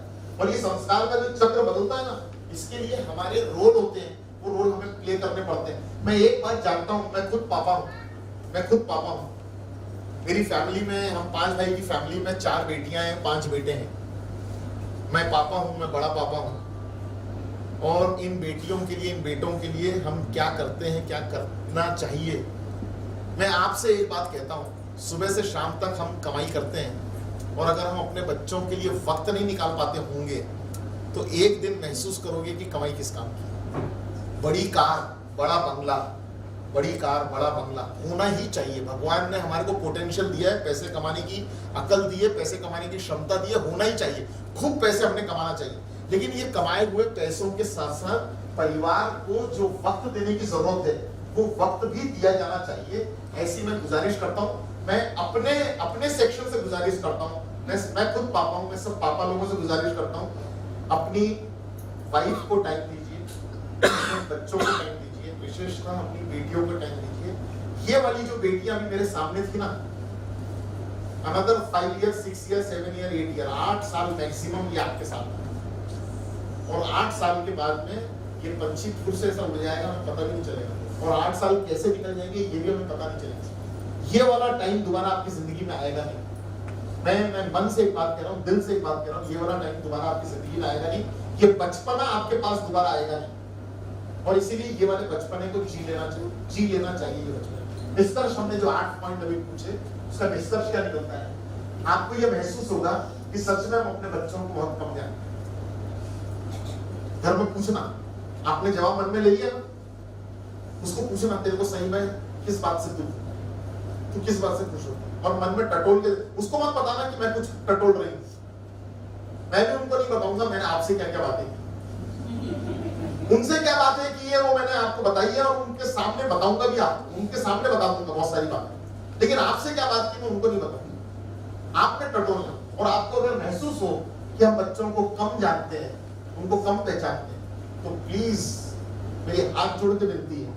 और ये संस्कार का जो चक्र बदलता है ना, इसके लिए हमारे रोल होते हैं, वो रोल हमें प्ले करने पड़ते हैं। मैं एक बात जानता हूँ, मैं खुद पापा हूँ। मेरी फैमिली में, हम 5 भाई की फैमिली में 4 बेटियां हैं, 5 बेटे हैं। मैं पापा हूँ, मैं बड़ा पापा हूँ। और इन बेटियों के लिए, इन बेटों के लिए हम क्या करते हैं, क्या करना चाहिए, मैं आपसे एक बात कहता हूँ, सुबह से शाम तक हम कमाई करते हैं, और अगर हम अपने बच्चों के लिए वक्त नहीं निकाल पाते होंगे, तो एक दिन महसूस करोगे कि कमाई किस काम की। बड़ी कार, बड़ा बंगला, बड़ी कार, बड़ा बंगला होना ही चाहिए। भगवान ने हमारे को पोटेंशियल दिया है, पैसे कमाने की अकल दी है, पैसे कमाने की क्षमता दी है, होना ही चाहिए। खूब पैसे हमने कमाना चाहिए, लेकिन ये कमाए हुए पैसों के साथ साथ परिवार को जो वक्त देने की जरूरत है, वो वक्त भी दिया जाना चाहिए। ऐसी मैं गुजारिश करता हूँ, मैं अपने सेक्शन से गुजारिश करता हूँ, मैं खुद पापा हूँ, मैं सब पापा लोगों से गुजारिश करता हूँ, अपनी वाइफ को टाइम दीजिए, अपने बच्चों को टाइम दीजिए, विशेषता अपनी बेटियों को टाइम दीजिए। ये वाली जो बेटियां अभी मेरे सामने थी ना, another 5 year 6 year 7 year 8 year 8 साल मैक्सिमम ये आपके साथ है। और 8 साल के बाद में ये पंछी फिर से ऐसा उड़ जाएगा, हमें पता भी नहीं चलेगा। और 8 साल कैसे निकल जाएंगे ये भी हमें पता नहीं चलेगा। ये वाला टाइम दोबारा आपकी जिंदगी में आएगा नहीं। मैं मन से एक बात कह रहा हूँ, दिल से एक बात कह रहा हूँ, ये वाला टाइम दोबारा आपकी जिंदगी में आएगा नहीं। ये बचपना आपके पास दोबारा आएगा नहीं। और इसीलिए ये वाले बचपने को जी लेना चाहिए ये बचपन। निष्कर्ष हमने जो 8 पॉइंट अभी पूछे, उसका निष्कर्ष क्या निकलता है? आपको ये महसूस होगा कि सच में हम अपने बच्चों को बहुत कम जानते हैं। घर में पूछना, आपने जवाब मन में ले लिया ना, उसको पूछना तेरे को सही में किस बात से तू किस बात से खुश होता है, और मन में टटोल के उसको मत बताना कि मैं कुछ टटोल रही हूं। मैं भी उनको नहीं बताऊंगा मैंने आपसे क्या क्या बातें की, उनसे क्या बातें की है वो मैंने आपको बताई है, और उनके सामने बताऊंगा भी, आप उनके सामने बता दूंगा बहुत सारी बातें। लेकिन आपसे क्या बात की मैं उनको नहीं बताऊंगा। आपने टटोलना, और आपको अगर महसूस हो कि हम बच्चों को कम जानते हैं, उनको कम पहचानते हैं, तो प्लीज मेरी हाथ जोड़ के विनती है,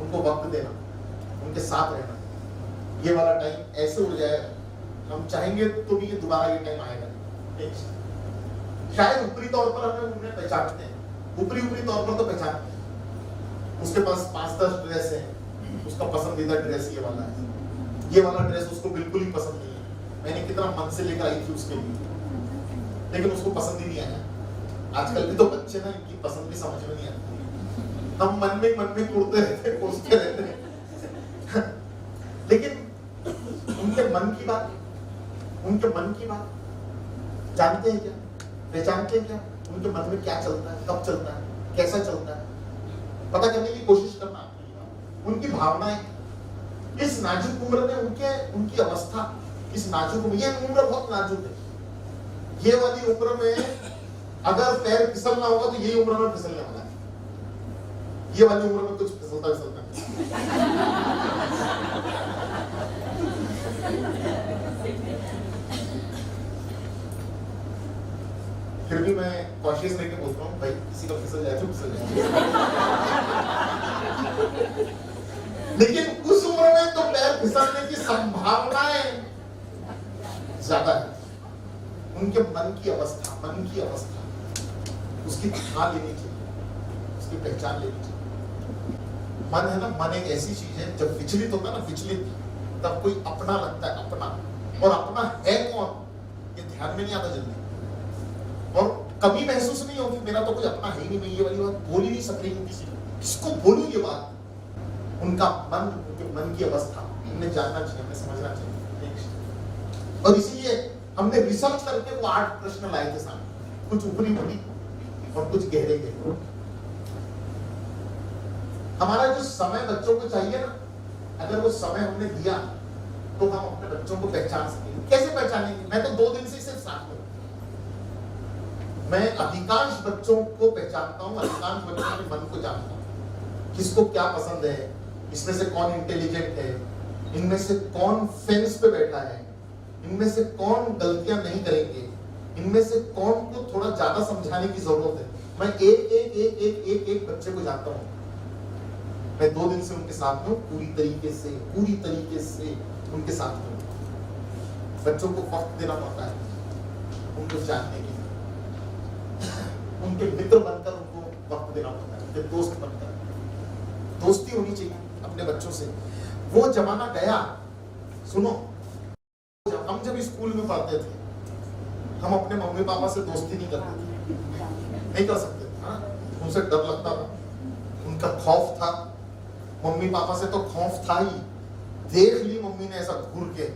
उनको वक्त देना, उनके साथ रहना। ये वाला टाइम ऐसे उड़ जाएगा, हम चाहेंगे तो भी ये दोबारा ये टाइम आएगा नहीं। शायद ऊपरी तौर पर हमें उन्हें पहचानते हैं, ऊपरी तौर पर तो पहचानते हैं। उसके पास 5-10 ड्रेस है, उसका पसंदीदा ड्रेस ये वाला है, ये वाला ड्रेस उसको बिल्कुल ही पसंद नहीं है। मैंने कितना मन से लेकर आई थी उसके लिए, लेकिन उसको पसंद ही नहीं आया। आजकल के तो बच्चे ना, इनकी पसंद भी समझ में नहीं आती। हम मन में कूदते रहते, कोसते रहते। लेकिन उनके मन की बात जानते हैं क्या, पहचानते हैं क्या? उनके मन में क्या चलता है, कब चलता है, कैसा चलता है, पता करने की कोशिश करना। उनकी भावनाएं इस नाजुक उम्र में, उनकी अवस्था इस नाजुक उम्र, ये उम्र बहुत नाजुक है। ये वाली उम्र में अगर पैर फिसलना होगा तो यही उम्र में फिसलने वाला है। ये वाली उम्र में कुछ फिसलता फिर भी मैं कॉशियस रह के बोलता हूँ, भाई किसी का फिसल जाए तो फिसल जाए। लेकिन उस उम्र में तो पैर फिसलने की संभावनाएं ज्यादा है। उनके मन की अवस्था उसकी ठान लेनी चाहिए, उसकी पहचान लेनी चाहिए। मन है ना, मन एक ऐसी चीज है, जब विचलित होता है ना, तब कोई अपना लगता है, अपना। और अपना है कौन ये ध्यान में नहीं आता जल्दी, और कभी महसूस नहीं होगी मेरा तो कोई अपना है ही नहीं। मैं ये वाली बात बोल ही नहीं सक रही हूँ किसी को, किसको बोलूं ये बात? उनका मन, उनके मन की अवस्था हमने जानना चाहिए, हमने समझना चाहिए। और इसीलिए हमने रिसर्च करके वो 8 प्रश्न लाए थे सामने, कुछ ऊपरी और कुछ गहरे। हमारा जो समय बच्चों को चाहिए ना, अगर वो समय हमने दिया तो हम अपने बच्चों को पहचान सकेंगे। कैसे पहचानेंगे? मैं तो 2 दिन से सिर्फ साथ में, मैं अधिकांश बच्चों को पहचानता हूं, अधिकांश बच्चों के मन को जानता हूं, किसको क्या पसंद है, इसमें से कौन इंटेलिजेंट है, इनमें से कौन फेंस पे बैठा है, इनमें से कौन गलतियां नहीं करेंगे, इनमें से कौन को थोड़ा ज्यादा समझाने की जरूरत है। मैं एक बच्चे को जानता हूं। मैं 2 दिन से उनके साथ हूं, पूरी तरीके से उनके साथ हूं। बच्चों को वक्त देना पड़ता है उनको जानने के लिए, उनके मित्र बनकर उनको वक्त देना पड़ता है, उनके दोस्त बनकर। दोस्ती होनी चाहिए अपने बच्चों से। वो जमाना गया। सुनो, हम जब स्कूल में पढ़ते थे, हम अपने मम्मी पापा से दोस्ती नहीं करते थे, नहीं कर सकते थे। उनसे डर लगता था, उनका खौफ था। मम्मी पापा से तो खौफ था ही, देख ली मम्मी ने ऐसा घूर के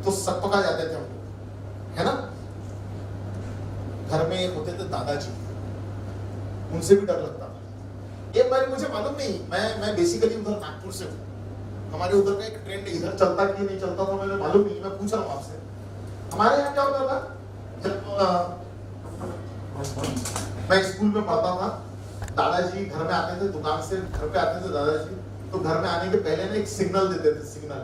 तो सकपका जाते थे हम, है ना। घर में एक होते थे दादाजी, उनसे भी डर लगता था। एक बार मुझे मालूम नहीं, मैं बेसिकली उधर नागपुर से हूँ, हमारे उधर का एक ट्रेंड इधर चलता कि नहीं चलता था मुझे मालूम नहीं, मैं पूछ रहा हूँ आपसे। हमारे यहाँ क्या होता था, जब मैं स्कूल में पढ़ता था, दादाजी घर में आते थे, दुकान से घर पे आते थे दादाजी, तो घर में आने के पहले ना एक सिग्नल देते थे, सिग्नल।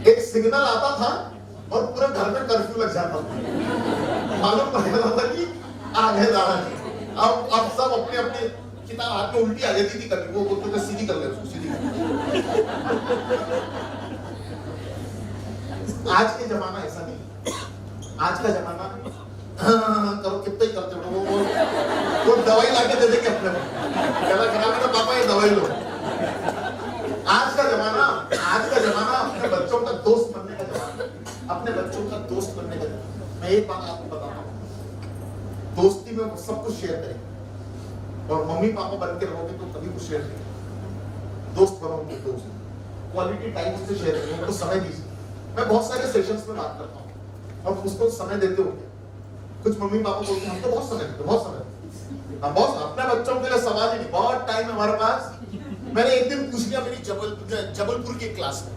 एक सिग्नल आता था और पूरे घर में कर्फ्यू लग जाता था, मालूम पड़ जाता था कि आगे दादा जी। अब सब अपने अपने किताब हाथ में उल्टी आ जाती थी कभी, वो बोलते थे सीधी कर ले उसको, सीधी कर। आज के जमाना ऐसा नहीं। आज का जमाना करो कितना ही करते हो, वो दवाई लाके दे देंगे अपने को, गला खराब है ना पापा ये दवाई लो। आज का जमाना अपने बच्चों का दोस्त बनने का जमाना, अपने बच्चों का दोस्त बनने का जमाना। मैं एक बात आपको बताता हूँ, दोस्ती में सब कुछ शेयर करेंगे, और मम्मी पापा बन के रहोगे तो कभी कुछ शेयर करेंगे। दोस्त बनोगे, दोस्त क्वालिटी टाइम से शेयर करेंगे, उनको समय दीजिए। मैं बहुत सारे सेशंस में बात करता हूँ और उसको समय देते हो। कुछ मम्मी पापा बोलते हैं हम तो बहुत समय देते, बहुत समय, हम बहुत अपने बच्चों के लिए सवाल ही नहीं, बहुत टाइम है हमारे पास। मैंने एक दिन पूछ लिया मेरी जबलपुर की क्लास में,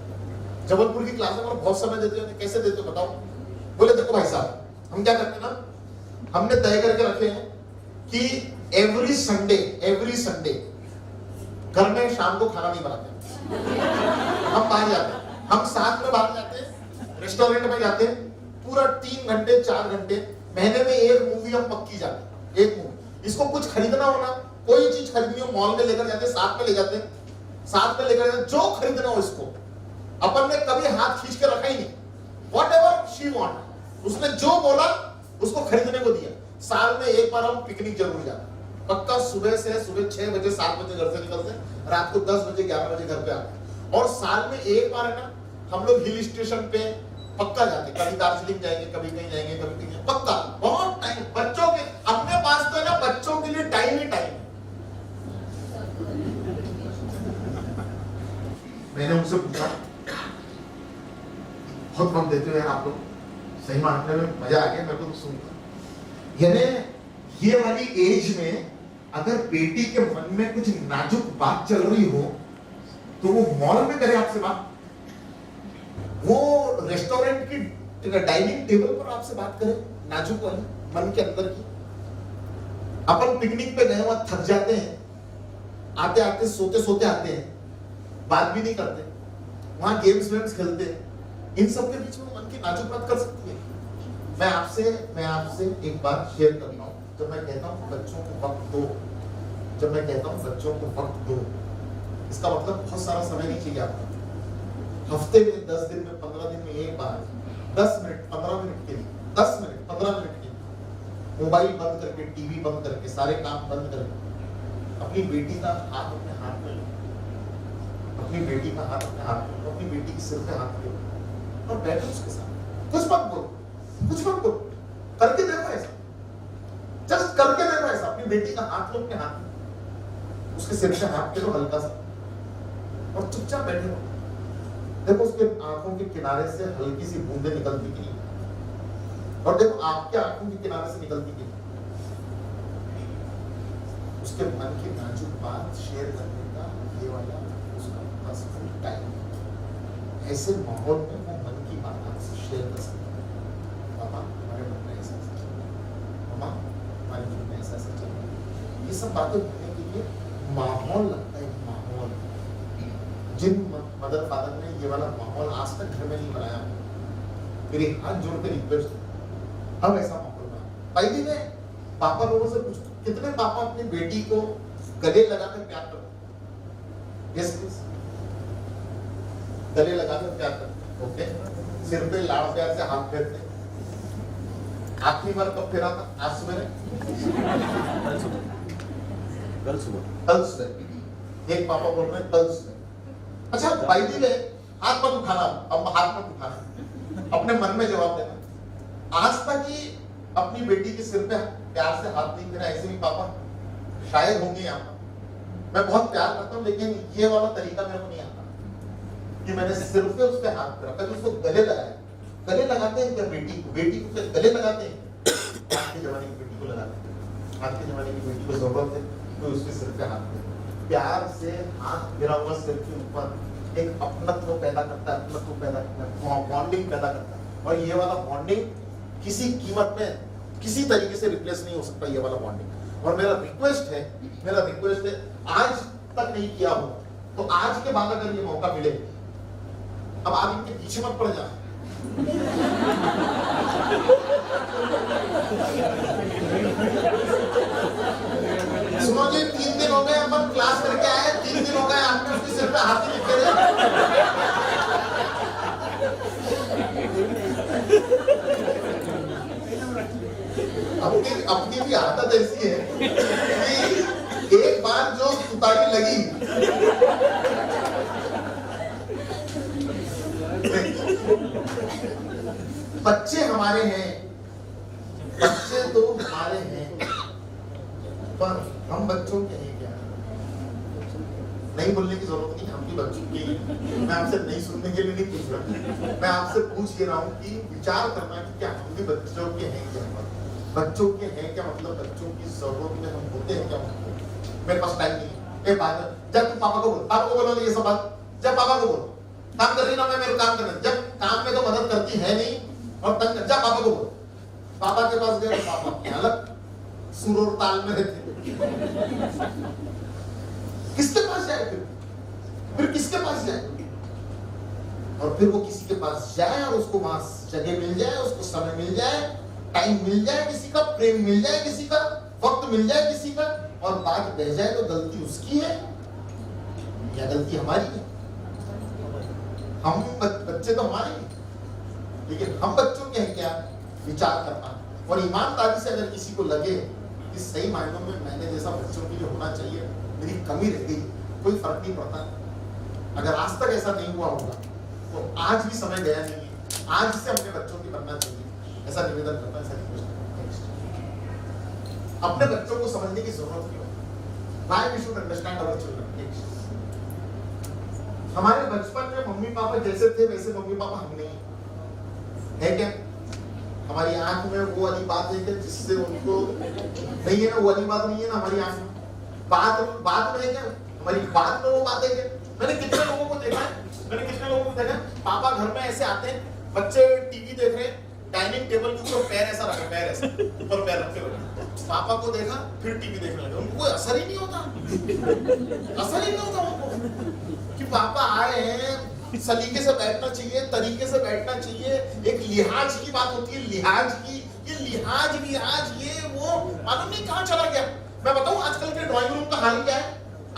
बहुत समय देते हो, कैसे देते हो बताओ। बोले देखो भाई साहब, हम क्या करते हैं ना, हमने तय करके रखे हैं कि एवरी संडे घर में शाम को खाना नहीं बनाते, हम बाहर जाते हैं, हम साथ में बाहर जाते हैं, रेस्टोरेंट में जाते हैं, पूरा 3 घंटे 4 घंटे, महीने में एक मूवी हम पक्की जाते हैं, एक मूवी। इसको कुछ खरीदना हो ना, कोई चीज खरीदनी हो, मॉल में लेकर जाते हैं, साथ में लेकर जाते हैं, जो खरीदना हो इसको। अपन ने कभी हाथ खींच के रखा ही नहीं, व्हाटएवर शी वांट, उसने जो बोला उसको खरीदने को दिया। साल में एक बार हम पिकनिक जरूर जाते, पक्का सुबह 6 बजे 7 बजे घर से निकलते, रात को 10 बजे 11 बजे घर पे आते। और साल में एक बार है ना, हम लोग हिल स्टेशन पे पक्का जाते, कभी दार्जिलिंग जाएंगे, कभी कहीं जाएंगे, कभी कहीं, पक्का। बहुत टाइम बच्चों के, अपने पास तो है ना बच्चों के लिए टाइम ही टाइम। मैंने उनसे पूछा, बहुत कम देते हो यार आप लोग, सही मानने में मजा आ गया मेरे को तो सुनकर। यानी ये वाली एज में अगर बेटी के मन में कुछ नाजुक बात चल रही हो तो वो मॉल में करे आपसे बात, वो रेस्टोरेंट की डाइनिंग टेबल पर आपसे बात करे, नाजुक वाली मन के अंदर की। अपन पिकनिक पे गए, वहां थक जाते हैं, आते आते सोते आते हैं, बात भी नहीं करते, वहां गेम्स खेलते हैं, इन सब के बीच में मन की नाजुक बात कर सकती है। मैं आपसे एक बात शेयर करता हूँ, जब मैं कहता हूँ बच्चों को वक्त दो, इसका मतलब बहुत सारा समय नहीं चाहिए आपको। हफ्ते में 10 दिन में 15 दिन में एक बार 10 मिनट 15 मिनट के लिए, 10 मिनट 15 मिनट के लिए मोबाइल बंद करके, टीवी बंद करके, सारे काम बंद करके अपनी बेटी का हाथ अपने हाथ में लो, अपनी बेटी का हाथ अपने हाथ में लो, अपनी बेटी के सिर पे हाथ लो और बैठो उसके साथ। कुछ मत बोलो, करके देखो ऐसा, जस्ट करके देखो ऐसा। अपनी बेटी का हाथ लो अपने हाथ में, उसके सिर पे हाथ लो हल्का सा और चुपचाप बैठे रहो। देखो उसके आंखों के किनारे से हल्की सी बूंदें निकलती की नहीं, और देखो आपके आंखों के किनारे से निकलती की नहीं। उसके मन की नाजुक बात शेयर करने का ये वाला उसका बस टाइम है। ऐसे माहौल में वो मन की बात आपसे शेयर कर सकते हैं, पापा हमारे मन में ऐसा चल रहा है, मामा हमारे मन में ऐसा चल रहा है। ये सब बातें बोलने के लिए माहौल लगता है, माहौल। जिन मदर फादर ने ये वाला माहौल आज तक घर में नहीं बनाया, मेरे हाथ जोड़ के रिक्वेस्ट है, अब ऐसा माहौल बना। पहली में पापा लोगों से पूछो, कितने पापा अपनी बेटी को गले लगाकर प्यार करते? यस प्लीज, गले लगाकर प्यार करते, ओके। सिर पे लाड़ प्यार से हाथ फेरते। आखिरी बार कब फेरा था? आज सुबह, कल सुबह। एक पापा बोल रहे हैं कल सुबह। अच्छा भाई जी ने हाथ मत उठाना, अब हाथ मत उठाना, अपने मन में जवाब देना। आज तक ही अपनी बेटी के सिर पे प्यार से हाथ नहीं फेरा, ऐसे भी पापा शायद होंगे यहाँ पर। मैं बहुत प्यार करता हूँ, लेकिन ये वाला तरीका मेरे को नहीं आता कि मैंने सिर पे उस पे हाथ फेरा, पहले उसको गले लगाया। गले लगाते हैं क्या बेटी को क्या गले लगाते हैं? आज के जमाने की बेटी को लगाते हैं, आज के जमाने की बेटी को जरूरत है तो उसके सिर पे हाथ फेरा। प्यार से हाथ फेरा हुआ सिर के ऊपर एक अपनत्व पैदा करता है, बॉन्डिंग पैदा करता है। और ये वाला बॉन्डिंग किसी कीमत में, किसी तरीके से रिप्लेस नहीं हो सकता, ये वाला बॉन्डिंग। और मेरा रिक्वेस्ट है, आज तक नहीं किया हो तो आज के बाद अगर ये मौका मिले, अब आप इनके पीछे मत पड़ जाए, सुनो जी, 3 दिन हो गए अपन क्लास करके आए, 3 दिन हो गए आपने उसके सिर पे हाथ ही लिखे रहे। अपनी भी आदत ऐसी है कि एक बार जो तुतारी लगी, बच्चे हमारे हैं, बच्चे तो हमारे हैं, पर हम बच्चों के हैं क्या? नहीं बोलने की जरूरत नहीं, हम भी बच्चों के हैं। मैं आपसे नहीं सुनने के लिए नहीं पूछ रहा, मैं आपसे पूछ ये रहा हूँ कि विचार करना कि क्या हम भी बच्चों के हैं क्या? बच्चों के हैं क्या मतलब बच्चों की जरूरत में हम होते हैं क्या? मेरे पास टाइम नहीं है। एक बात, जब तुम पापा को बोल, पापा को बोलो ये सब बात, जब पापा को बोल काम कर रही ना, मैं मेरे काम करना, जब काम में तो मदद करती है नहीं और तंग, जब पापा को बोल, पापा के पास गए, पापा अलग सुर और ताल में रहते, किसके पास जाए फिर किसके पास जाए? और फिर वो किसी के पास जाए और उसको वहां जगह मिल जाए, उसको समय मिल जाए, टाइम मिल जाए, किसी का प्रेम मिल जाए, किसी का वक्त मिल जाए, किसी का, और बात बह जाए तो गलती उसकी है या गलती हमारी है? हम बच्चे तो हमारे हैं, लेकिन हम बच्चों के हैं क्या? विचार करना। और ईमानदारी से अगर किसी को लगे कि सही मायनों में मैंने जैसा बच्चों के लिए होना चाहिए, मेरी कमी रह गई, कोई फर्क नहीं पड़ता। अगर आज तक ऐसा नहीं हुआ होगा तो आज भी समय गया नहीं है, आज से अपने बच्चों की बनना चाहिए, ऐसा निवेदन करता है। अपने बच्चों को समझने की जरूरत नहीं है। Why we should understand our children? हमारे बचपन में मम्मी पापा जैसे थे वैसे मम्मी पापा हम नहीं है क्या? हमारी आंख में वो वाली बात है कि जिससे उनको नहीं है ना, वो वाली बात नहीं है ना हमारी आंख में, बात में है क्या? हमारी बात में वो बात है क्या? मैंने कितने लोगों को देखा, पापा घर में ऐसे आते हैं, बच्चे टीवी देख रहे हैं, डाइनिंग टेबल के ऊपर पैर ऐसा रखा, पैर ऐसा ऊपर पैर रखे हुए, पापा को देखा फिर टीवी देखने लगे। उनको कोई असर ही नहीं होता, उनको कि पापा आए हैं, सलीके से बैठना चाहिए, तरीके से बैठना चाहिए, एक लिहाज की बात होती है, लिहाज की, ये लिहाज ये वो मालूम नहीं कहाँ चला गया। मैं बताऊं आजकल के ड्राइंग रूम का हाल क्या है?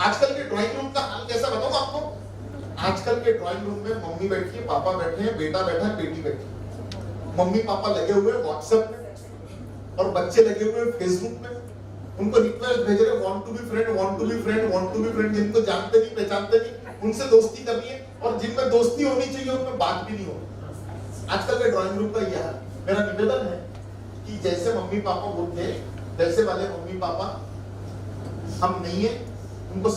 आजकल के ड्राइंग रूम का हाल कैसा बताऊं आपको? आजकल के ड्राइंग रूम में मम्मी बैठी है, पापा बैठे हैं, बेटा बैठा है, बेटी बैठी है, मम्मी पापा लगे हुए हैं व्हाट्सएप में और बच्चे लगे हुए हैं फेसबुक में, उनको रिक्वेस्ट भेज रहे, वांट टू बी फ्रेंड, जिनको जानते नहीं पहचानते नहीं उनसे दोस्ती करनी है, और जिनमें दोस्ती होनी चाहिए उनमें बात भी नहीं होगी। आजकल के ड्राइंग रूम का यह हाल। मेरा निवेदन है कि जैसे मम्मी पापा बोलते हैं वैसे वाले मम्मी पापा हम नहीं है, उनको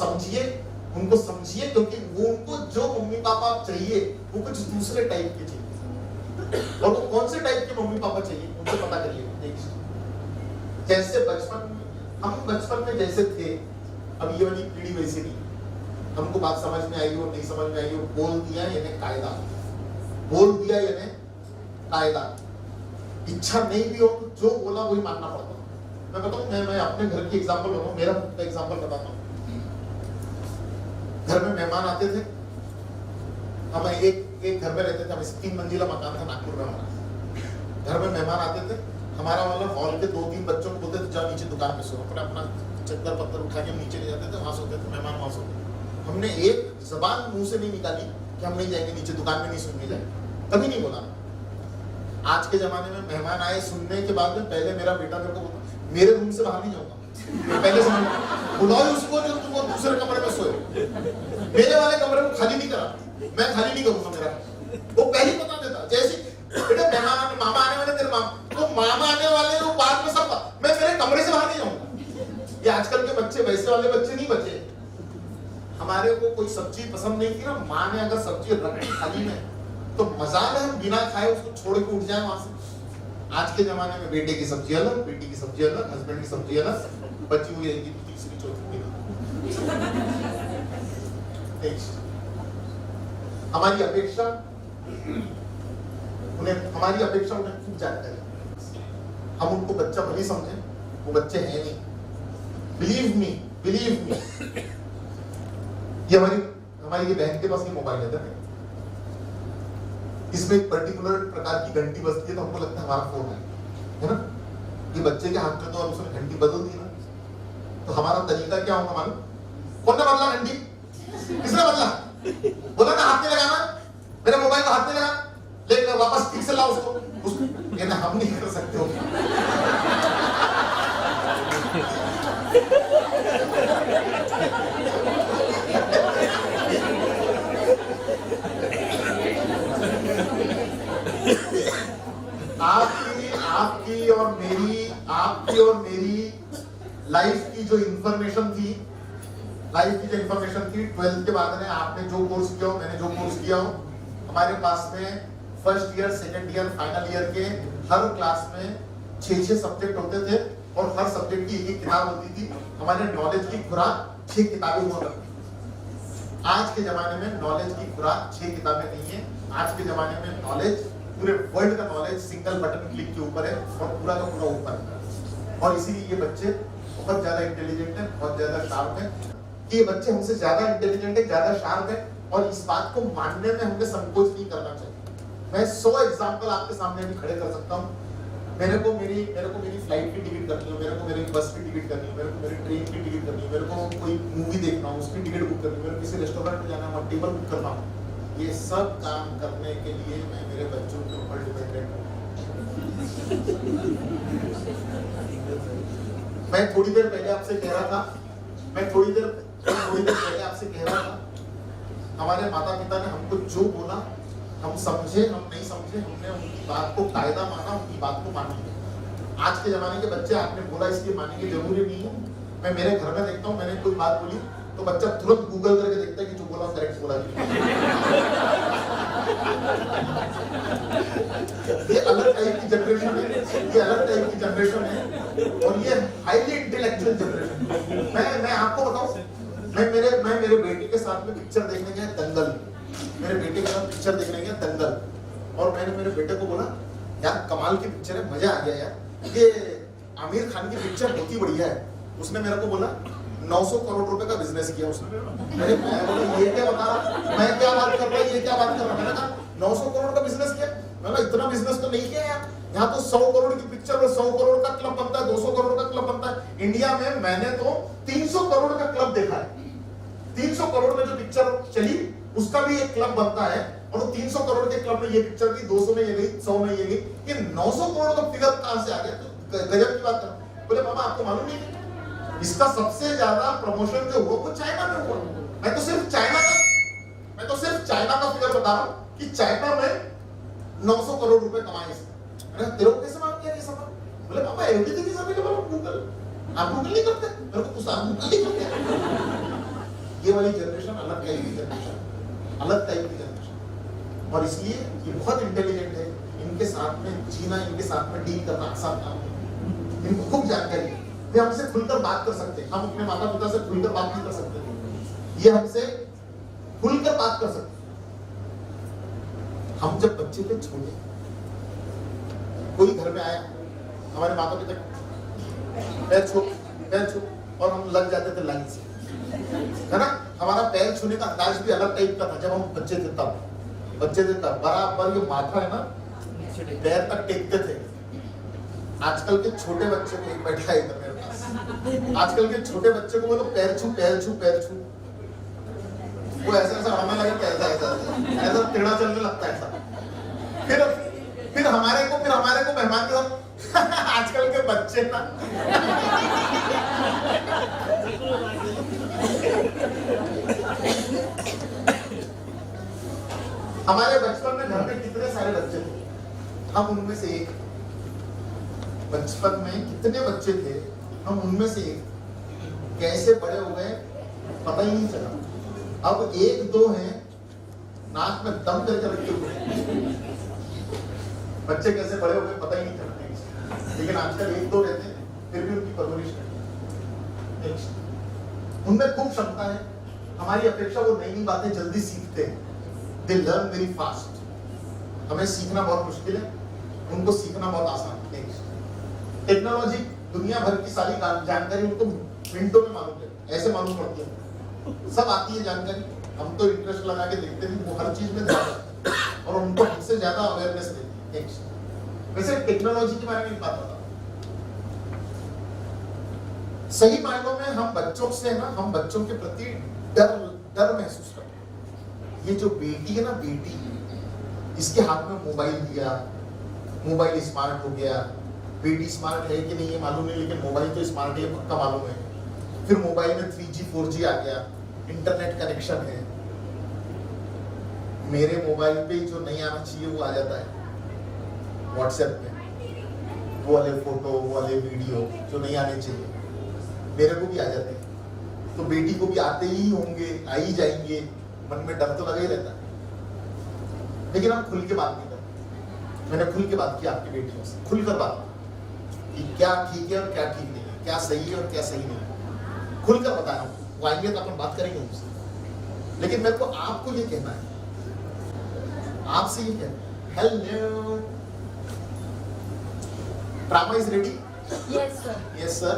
समझिए क्योंकि वो उनको जो मम्मी पापा चाहिए वो कुछ दूसरे टाइप के चाहिए, और वो कौन से टाइप के मम्मी पापा चाहिए उनको पता करिए। जैसे हम बचपन में जैसे थे, अब ये वाली पीढ़ी वैसे नहीं, हमको बात समझ में आई हो नहीं समझ में आई हो, बोल दिया यानी कायदा, इच्छा नहीं भी हो तो जो बोला वही मानना पड़ता। मैं बताऊं, मैं अपने घर की एग्जांपल बताऊं, मेरा एग्जांपल बताता हूं। घर में मेहमान आते थे, हम एक घर में रहते थे, हम 3 मंजिला मकान था नागपुर में हमारा। घर में मेहमान आते थे, हमारा वाला हॉल के 2-3 बच्चों को बोलते थे जाओ नीचे दुकान पे सो, अपना चद्दर पत्थर उठा के नीचे ले जाते थे, वहां सोते थे, मेहमान वहां सोते। हमने एक जबान मुंह से नहीं निकाली कि हम नहीं जाएंगे नीचे, दुकान में नहीं सुनने जाएंगे, कभी नहीं बोला। आज के जमाने में मेहमान आए, सुनने के बाद में पहले मेरा बेटा मेरे को बोलता मेरे रूम से बाहर नहीं जाऊंगा, पहले समझ बुलाओ उसको जो तुम दूसरे कमरे में सोए, मेरे वाले कमरे को खाली नहीं करा, मैं खाली नहीं करूंगा मेरा, वो पहले बता देता। जैसे बेटा मेहमान मामा आने वाले, तेरे मामा तो मामा आने वाले, वो बाद में सब, मैं मेरे कमरे से बाहर नहीं जाऊंगा। ये आजकल के बच्चे वैसे वाले बच्चे नहीं बचे। हमारे को कोई सब्जी पसंद नहीं थी ना, माँ ने अगर सब्जी रखी थाली में तो मजाल है हम बिना खाए उसको छोड़ के उठ जाए वहां से। आज के जमाने में बेटे की सब्जी अलग, बेटी की सब्जी अलग, हस्बैंड की सब्जी अलग, बची हुई रहेगी तीसरी चौथी। हमारी अपेक्षा उन्हें खूब जानकारी, हम उनको बच्चा भले समझे, वो बच्चे हैं नहीं। बिलीव मी, ये हमारी ये बहन के पास नहीं मोबाइल है, इसमें एक पर्टिकुलर प्रकार की घंटी बजती है तो हमको लगता है हमारा फोन है ना? ये बच्चे के हाथ में तो और उसने घंटी बदल दी ना, तो हमारा तरीका क्या होगा मालूम? कौन ने बदला घंटी? किसने बदला? बोला ना हाथ में लगाना, मेरे मोबाइल को हाथ में लगा, लेकर वापस ठीक से लाओ उसको। ये ना हम नहीं कर सकते हो। आपकी और मेरी लाइफ की जो इंफॉर्मेशन थी 12th के बाद में आपने जो कोर्स किया हो, मैंने जो कोर्स किया हो, हमारे पास में first year, second year, final year के हर क्लास में 6 सब्जेक्ट होते थे और हर सब्जेक्ट की एक किताब होती थी। हमारे नॉलेज की खुराक 6 किताबें हुआ करती। आज के जमाने में नॉलेज की खुराक 6 किताबें नहीं है। आज के जमाने में नॉलेज, पूरे वर्ल्ड का नॉलेज सिंगल बटन क्लिक के ऊपर है और पूरा का पूरा ऊपर है। और इसीलिए ये बच्चे बहुत ज्यादा इंटेलिजेंट है, बहुत ज्यादा शार्प है। कि ये बच्चे हमसे ज्यादा इंटेलिजेंट है, ज्यादा शार्प है, और इस बात को मानने में हमें संकोच नहीं करना चाहिए। मैं 100 एग्जांपल आपके सामने भी खड़े कर सकता हूँ। मेरे को मेरी फ्लाइट की टिकट करनी हो, मेरे को मेरी बस की टिकट करनी हो, मेरे को मेरी ट्रेन की टिकट करनी हो, मेरे को कोई मूवी देखना हो उसकी टिकट बुक करनी हो, मेरे को किसी रेस्टोरेंट में जाना हो, टेबल बुक करना हो, ये सब काम करने के लिए मैं मेरे बच्चों के ऊपर डिपेंडेंट हूँ। मैं थोड़ी देर पहले आपसे कह रहा था, हमारे माता पिता ने हमको जो बोला, हम समझे, हम नहीं समझे, हमने उनकी बात को कायदा माना, उनकी बात को मान लिया। आज के जमाने के बच्चे आपने बोला इसलिए मानेंगे जरूरी नहीं है। मैं मेरे घर में देखता हूँ, मैंने कोई बात बोली तो बच्चा तुरंत गूगल करके देखता है कि जो बोला करेक्ट बोला। ये अलग टाइप की जनरेशन है, और ये हाईली इंटेलेक्चुअल जनरेशन। मैं आपको बताऊं, मैं मेरे बेटे के साथ में पिक्चर देखने गया दंगल, और मैंने मेरे बेटे को बोला यार कमाल की पिक्चर है, मजा आ गया यार, ये आमिर खान की पिक्चर बहुत ही बढ़िया है। उसने मेरे को बोला 900 करोड़ रुपए का बिजनेस किया उसने। मैं बोला ये क्या बता रहा, मैं क्या बात कर रहा, ये क्या बात कर रहा। मैंने कहा 900 करोड़ का बिजनेस किया, मैंने कहा इतना बिजनेस तो नहीं किया यार, यहाँ तो 100 करोड़ की पिक्चर में 100 करोड़ का क्लब बनता है, 200 करोड़ का क्लब बनता है। इंडिया में मैंने तो 300 करोड़ का क्लब देखा है। 300 करोड़ में जो पिक्चर चली उसका भी एक क्लब बनता है, और 300 करोड़ के क्लब में ये पिक्चर की 200 में ये गई, 100 में ये गई, ये 900 करोड़ का फिगर कहां से आ गया? तो गजब की बात है। बोले मामा आपको मालूम नहीं, इसका सबसे ज्यादा प्रमोशन जो हुआ वो चाइना में हुआ। मैं तो सिर्फ चाइना का फिगर बता रहा हूं कि चाइना में 900 करोड़ रुपए कमाए इसने। मैंने तेरे को कैसे मालूम किया ये सब? बोले पापा everything is available on Google. आप गूगल नहीं करते? मेरे को पूछा गूगल नहीं करते। ये वाली जनरेशन अलग टाइप की जनरेशन, और इसलिए ये बहुत इंटेलिजेंट है। इनके साथ में जीना, इनके साथ में डील करना आसान काम है। इनको खूब जानकारी है, ये हमसे खुलकर बात कर सकते हैं। हम अपने माता पिता से खुलकर बात नहीं कर सकते, ये हमसे खुलकर बात कर सकते। हम जब बच्चे थे छोटे, कोई घर में आया, हमारे माता पिता पैर छू, और हम लग जाते थे लाइन से, है ना? हमारा पैर छूने का अंदाज भी अलग टाइप का था जब हम बच्चे थे तब बराबर ये माथा है ना पैर तक टेकते थे। आजकल के छोटे बच्चे को बैठा है इधर मेरे पास, आजकल के छोटे बच्चे को बोलो पैर छू, वो ऐसा हमें लगे ऐसा टेढ़ा चलने लगता है ऐसा। फिर हमारे को मेहमान के साथ आजकल के बच्चे ना हमारे बचपन में घर में कितने सारे बच्चे थे, हम उनमें से एक। बचपन में कितने बच्चे थे, हम उनमें से एक। कैसे बड़े हो गए पता ही नहीं चला। अब 1-2 हैं नाक में दम करके रखे हुए, बच्चे कैसे बड़े हो गए पता ही नहीं चलता। लेकिन आजकल 1-2 रहते हैं, फिर भी उनकी परवरिश करते हैं। उनमें खूब क्षमता है, हमारी अपेक्षा वो नई नई बातें जल्दी सीखते हैं। They learn very fast. हमें सीखना बहुत मुश्किल है, उनको सीखना बहुत आसान है। टेक्नोलॉजी, दुनिया भर की सारी जानकारी उनको मिनटों में मालूम है, ऐसे मालूम पड़ती है, सब आती है जानकारी। हम तो इंटरेस्ट लगा के देखते हैं, वो हर चीज में ध्यान रखते हैं। और उनको हमसे ज्यादा अवेयरनेस देती है। वैसे टेक्नोलॉजी के बारे में एक बात बताओ, सही मायनों में हम बच्चों से ना, हम बच्चों के प्रति डर महसूस करते हैं। ये जो बेटी है ना, बेटी, इसके हाथ में मोबाइल दिया, मोबाइल स्मार्ट हो गया। बेटी स्मार्ट है कि नहीं है मालूम नहीं, लेकिन मोबाइल तो स्मार्ट है पक्का मालूम है। फिर मोबाइल में 3G 4G आ गया, इंटरनेट कनेक्शन है। मेरे मोबाइल पे जो नहीं आना चाहिए वो आ जाता है व्हाट्सएप में, वो वाले फोटो, वो वाले वीडियो जो नहीं आने चाहिए मेरे को भी आ जाते हैं। तो बेटी को भी आते ही होंगे, आ ही जाएंगे, मन में डर तो लगा ही रहता है। लेकिन हम खुल के बात नहीं करते। मैंने खुल के बात की आपकी बेटियों से, खुलकर बात कि क्या ठीक है और क्या ठीक नहीं है, क्या सही है और क्या सही नहीं है, खुलकर बताया। वो आएंगे तो अपन बात करेंगे उनसे। लेकिन मेरे को आपको ये कहना है, आपसे ये कहना, hello, drama is ready? Yes sir. Yes sir.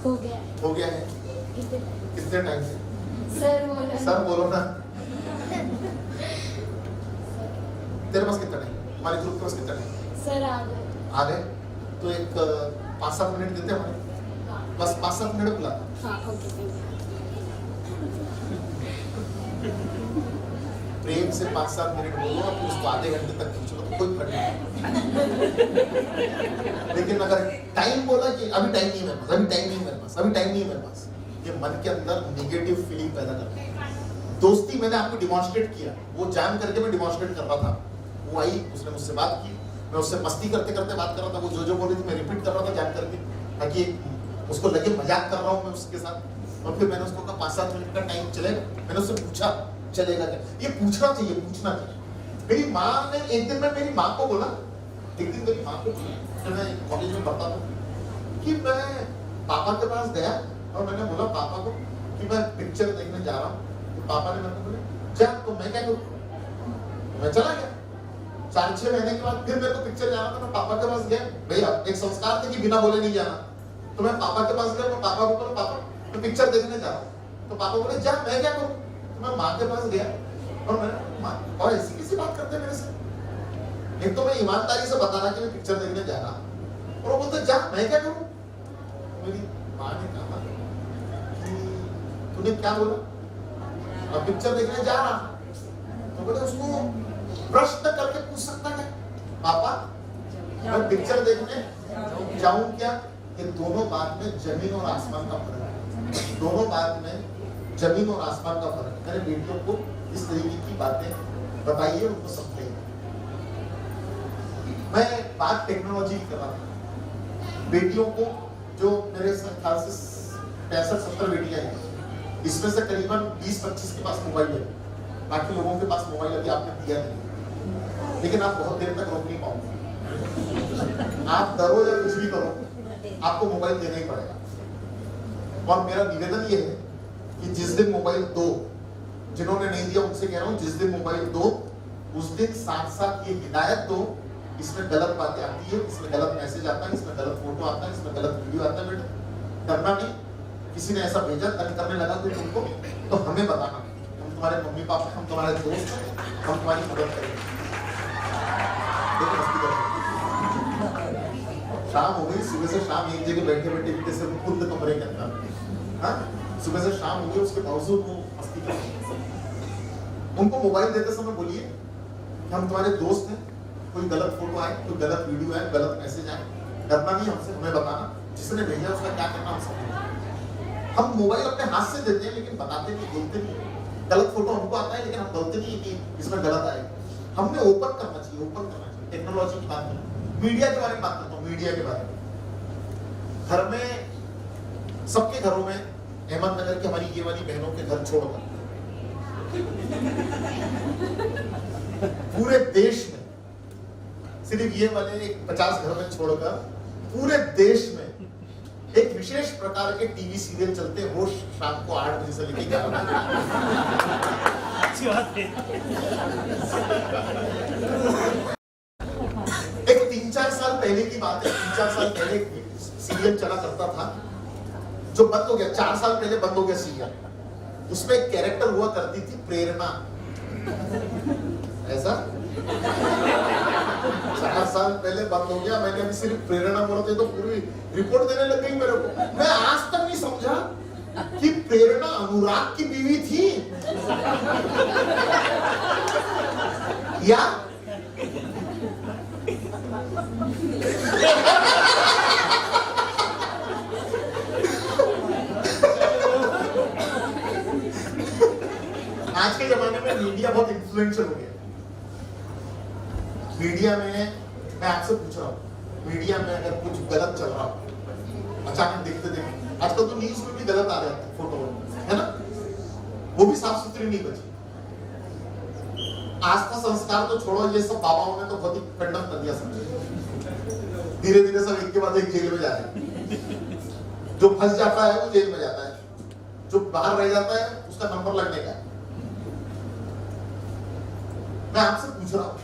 हो गया है। कितने टाइम से? सर बोलो ना। तेरे पास कितना टाइम? हमारे ग्रुप के पास कितना टाइम? सर आ गए तो एक 5-7 मिनट देते हैं हमारे, बस 5-7 मिनट बुला। हाँ, ओके, प्रेम से 5-7 मिनट बोलो, और उसको आधे घंटे तक खींचो तो कोई फर्क नहीं। लेकिन अगर टाइम बोला कि अभी टाइम नहीं है मेरे पास, अभी टाइम नहीं है मेरे पास, अभी टाइम नहीं है मेरे पास, ये मन के अंदर नेगेटिव फीलिंग पैदा करता है। दोस्ती मैंने आपको डिमॉन्स्ट्रेट किया, वो जान करके मैं डिमॉन्स्ट्रेट कर रहा था। वो आई, उसने मुझसे बात की, मैं उससे मस्ती करते करते बात कर रहा था। वो जो बोल रही थी मैं रिपीट कर रहा था जान करके, ताकि उसको लगे मजाक कर रहा हूँ मैं उसके साथ। और फिर मैंने उसको कहा 5-7 मिनट का टाइम चलेगा? मैंने उससे पूछा चलेगा क्या? ये पूछना चाहिए, पूछना चाहिए। मेरी माँ ने एक दिन, मैं मेरी माँ को बोला, एक दिन मेरी माँ को बोला, जब मैं कॉलेज में पढ़ता था, कि मैं पापा के पास गया और मैंने बोला पापा को कि मैं पिक्चर देखने जा रहा हूँ। तो पापा ने मेरे को बोला जा, तो मैं क्या करूँ? मैं चला गया। 4-6 महीने के बाद फिर मेरे को पिक्चर जाना था, मैं पापा के पास गया। भैया एक संस्कार थे कि बिना बोले नहीं जाना। तो मैं पापा के पास गया, मैं पापा को बोला पापा मैं पिक्चर देखने जा रहा हूँ। तो पापा बोले जा, मैं क्या करूँ? तो मैं माँ के पास गया और मैंने माँ, और ऐसी किसी बात करते हैं मेरे से। एक तो मैं ईमानदारी से बताना कि मैं पिक्चर देखने जा रहा हूँ, और वो बोलते जा, मैं क्या करूँ? मेरी माँ ने कहा कि तूने क्या बोला? अब पिक्चर देखने जा रहा। तो बोले उसको प्रश्न करके पूछ सकता है पापा मैं पिक्चर देखने जाऊं क्या? ये दोनों बात में जमीन और आसमान का फर्क है। दोनों बात में जमीन और आसमान का फर्क है। मेरे बेटियों को इस तरीके की बातें बताइए, उनको समझाइए। मैं बात टेक्नोलॉजी की कर रहा था। बेटियों को जो मेरे ख्याल से 65-70 बेटियां हैं, इसमें से करीबन 20-25 के पास मोबाइल है। बाकी लोगों के पास मोबाइल अभी आपने दिया नहीं, लेकिन आप बहुत देर तक रोक नहीं पाओगे। आप डरो या कुछ भी करो, आपको मोबाइल देना ही पड़ेगा। और मेरा निवेदन ये है कि जिस दिन मोबाइल दो, जिन्होंने नहीं दिया उनसे कह रहा हूँ, जिस दिन मोबाइल दो उस दिन साथ साथ ये हिदायत दो, इसमें गलत बातें आती है, इसमें गलत मैसेज आता है, इसमें गलत फोटो आता है, इसमें गलत वीडियो आता है। बेटा डरना नहीं, किसी ने ऐसा भेजा तंग करने लगा तो तुमको, तो हमें बताना। हम तुम्हारे मम्मी पापा, हम तुम्हारे दोस्त हैं, हम तुम्हारी मदद करेंगे। शाम हो गई, सुबह से शाम एक जगह बैठे बैठे इतने से खुद कमरे के अंदर, हाँ सुबह से शाम हो गई, उसके बावजूद वो मस्ती कर रहे हैं। उनको मोबाइल देते समय बोलिए हम तुम्हारे दोस्त हैं, कोई गलत फोटो आए, कोई गलत वीडियो आए, गलत मैसेज आए, डरना नहीं हमसे, हमें बताना। जिसने भेजा उसका क्या करना हम समझेंगे। हम मोबाइल अपने हाथ से देते हैं लेकिन बताते नहीं, बोलते नहीं। गलत फोटो हमको आता है लेकिन हम बोलते नहीं कि इसमें गलत आएगा। हमने ओपन करना चाहिए, ओपन करना चाहिए। टेक्नोलॉजी की बात करें, मीडिया के बारे में बात करता हूँ। मीडिया के बारे में घर में, सबके घरों में, अहमदनगर की हमारी ये वाली बहनों के घर छोड़कर पूरे देश में सिर्फ ये वाले 50 घर में छोड़कर पूरे देश में एक विशेष प्रकार के टीवी सीरियल चलते हैं, रोज शाम को 8 बजे से लेकर 11 बजे। एक 3-4 साल पहले की बात है, 3-4 साल पहले सीरियल चला करता था जो बंद हो गया, 4 साल पहले बंद हो गया सीरियल। उसमें एक कैरेक्टर हुआ करती थी प्रेरणा, ऐसा 4 साल पहले बंद हो गया, मैंने अभी सिर्फ प्रेरणा बोलते तो पूरी रिपोर्ट देने लग गई मेरे को। मैं आज तक नहीं समझा कि प्रेरणा अनुराग की बीवी थी या आज के जमाने में मीडिया बहुत इन्फ्लुएंशियल हो गया। मीडिया में मैं आपसे पूछ रहा हूँ, मीडिया में अगर कुछ गलत चल रहा हो, अचानक देखते देखते आजकल तो न्यूज में भी गलत आ जाता है फोटो, है ना, वो भी साफ सुथरी नहीं बची। आस्था संस्कार तो छोड़ो, ये सब बाबाओं ने तो बहुत ही खंडन कर दिया समझे। धीरे धीरे सब एक के बाद एक जेल में जा रहे हैं। जो फंस जाता है वो जेल में जाता है, जो बाहर रह जाता है उसका नंबर लगने का है। मैं आपसे पूछ रहा हूं,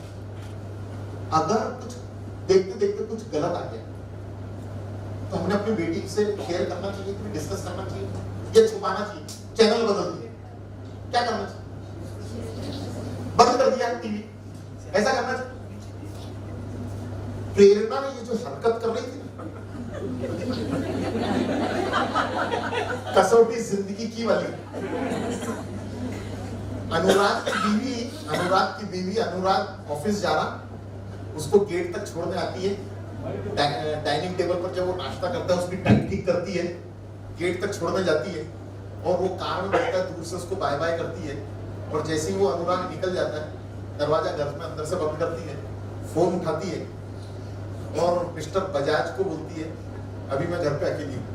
अगर कुछ देखते देखते कुछ गलत आ गया तो हमने अपनी बेटी से शेयर करना चाहिए कि डिस्कस करना चाहिए या छुपाना चाहिए, चैनल बदल दिए, क्या करना चाहिए, बंद कर दिया टीवी, ऐसा करना चाहिए? प्रेरणा ने ये जो हरकत कर रही थी, कसौटी जिंदगी की वाली, अनुराग की बीवी अनुराग ऑफिस जा रहा, उसको गेट तक छोड़ने आती है, डाइनिंग टेबल पर जब वो नाश्ता करता है उसकी टाइम ठीक करती है, गेट तक छोड़ने जाती है और वो कार में बैठता है, दूर से उसको बाय बाय करती है और जैसे ही वो अनुराग निकल जाता है दरवाजा घर में अंदर से बंद करती है, फोन उठाती है और मिस्टर बजाज को बोलती है अभी मैं घर पे अकेली हूँ।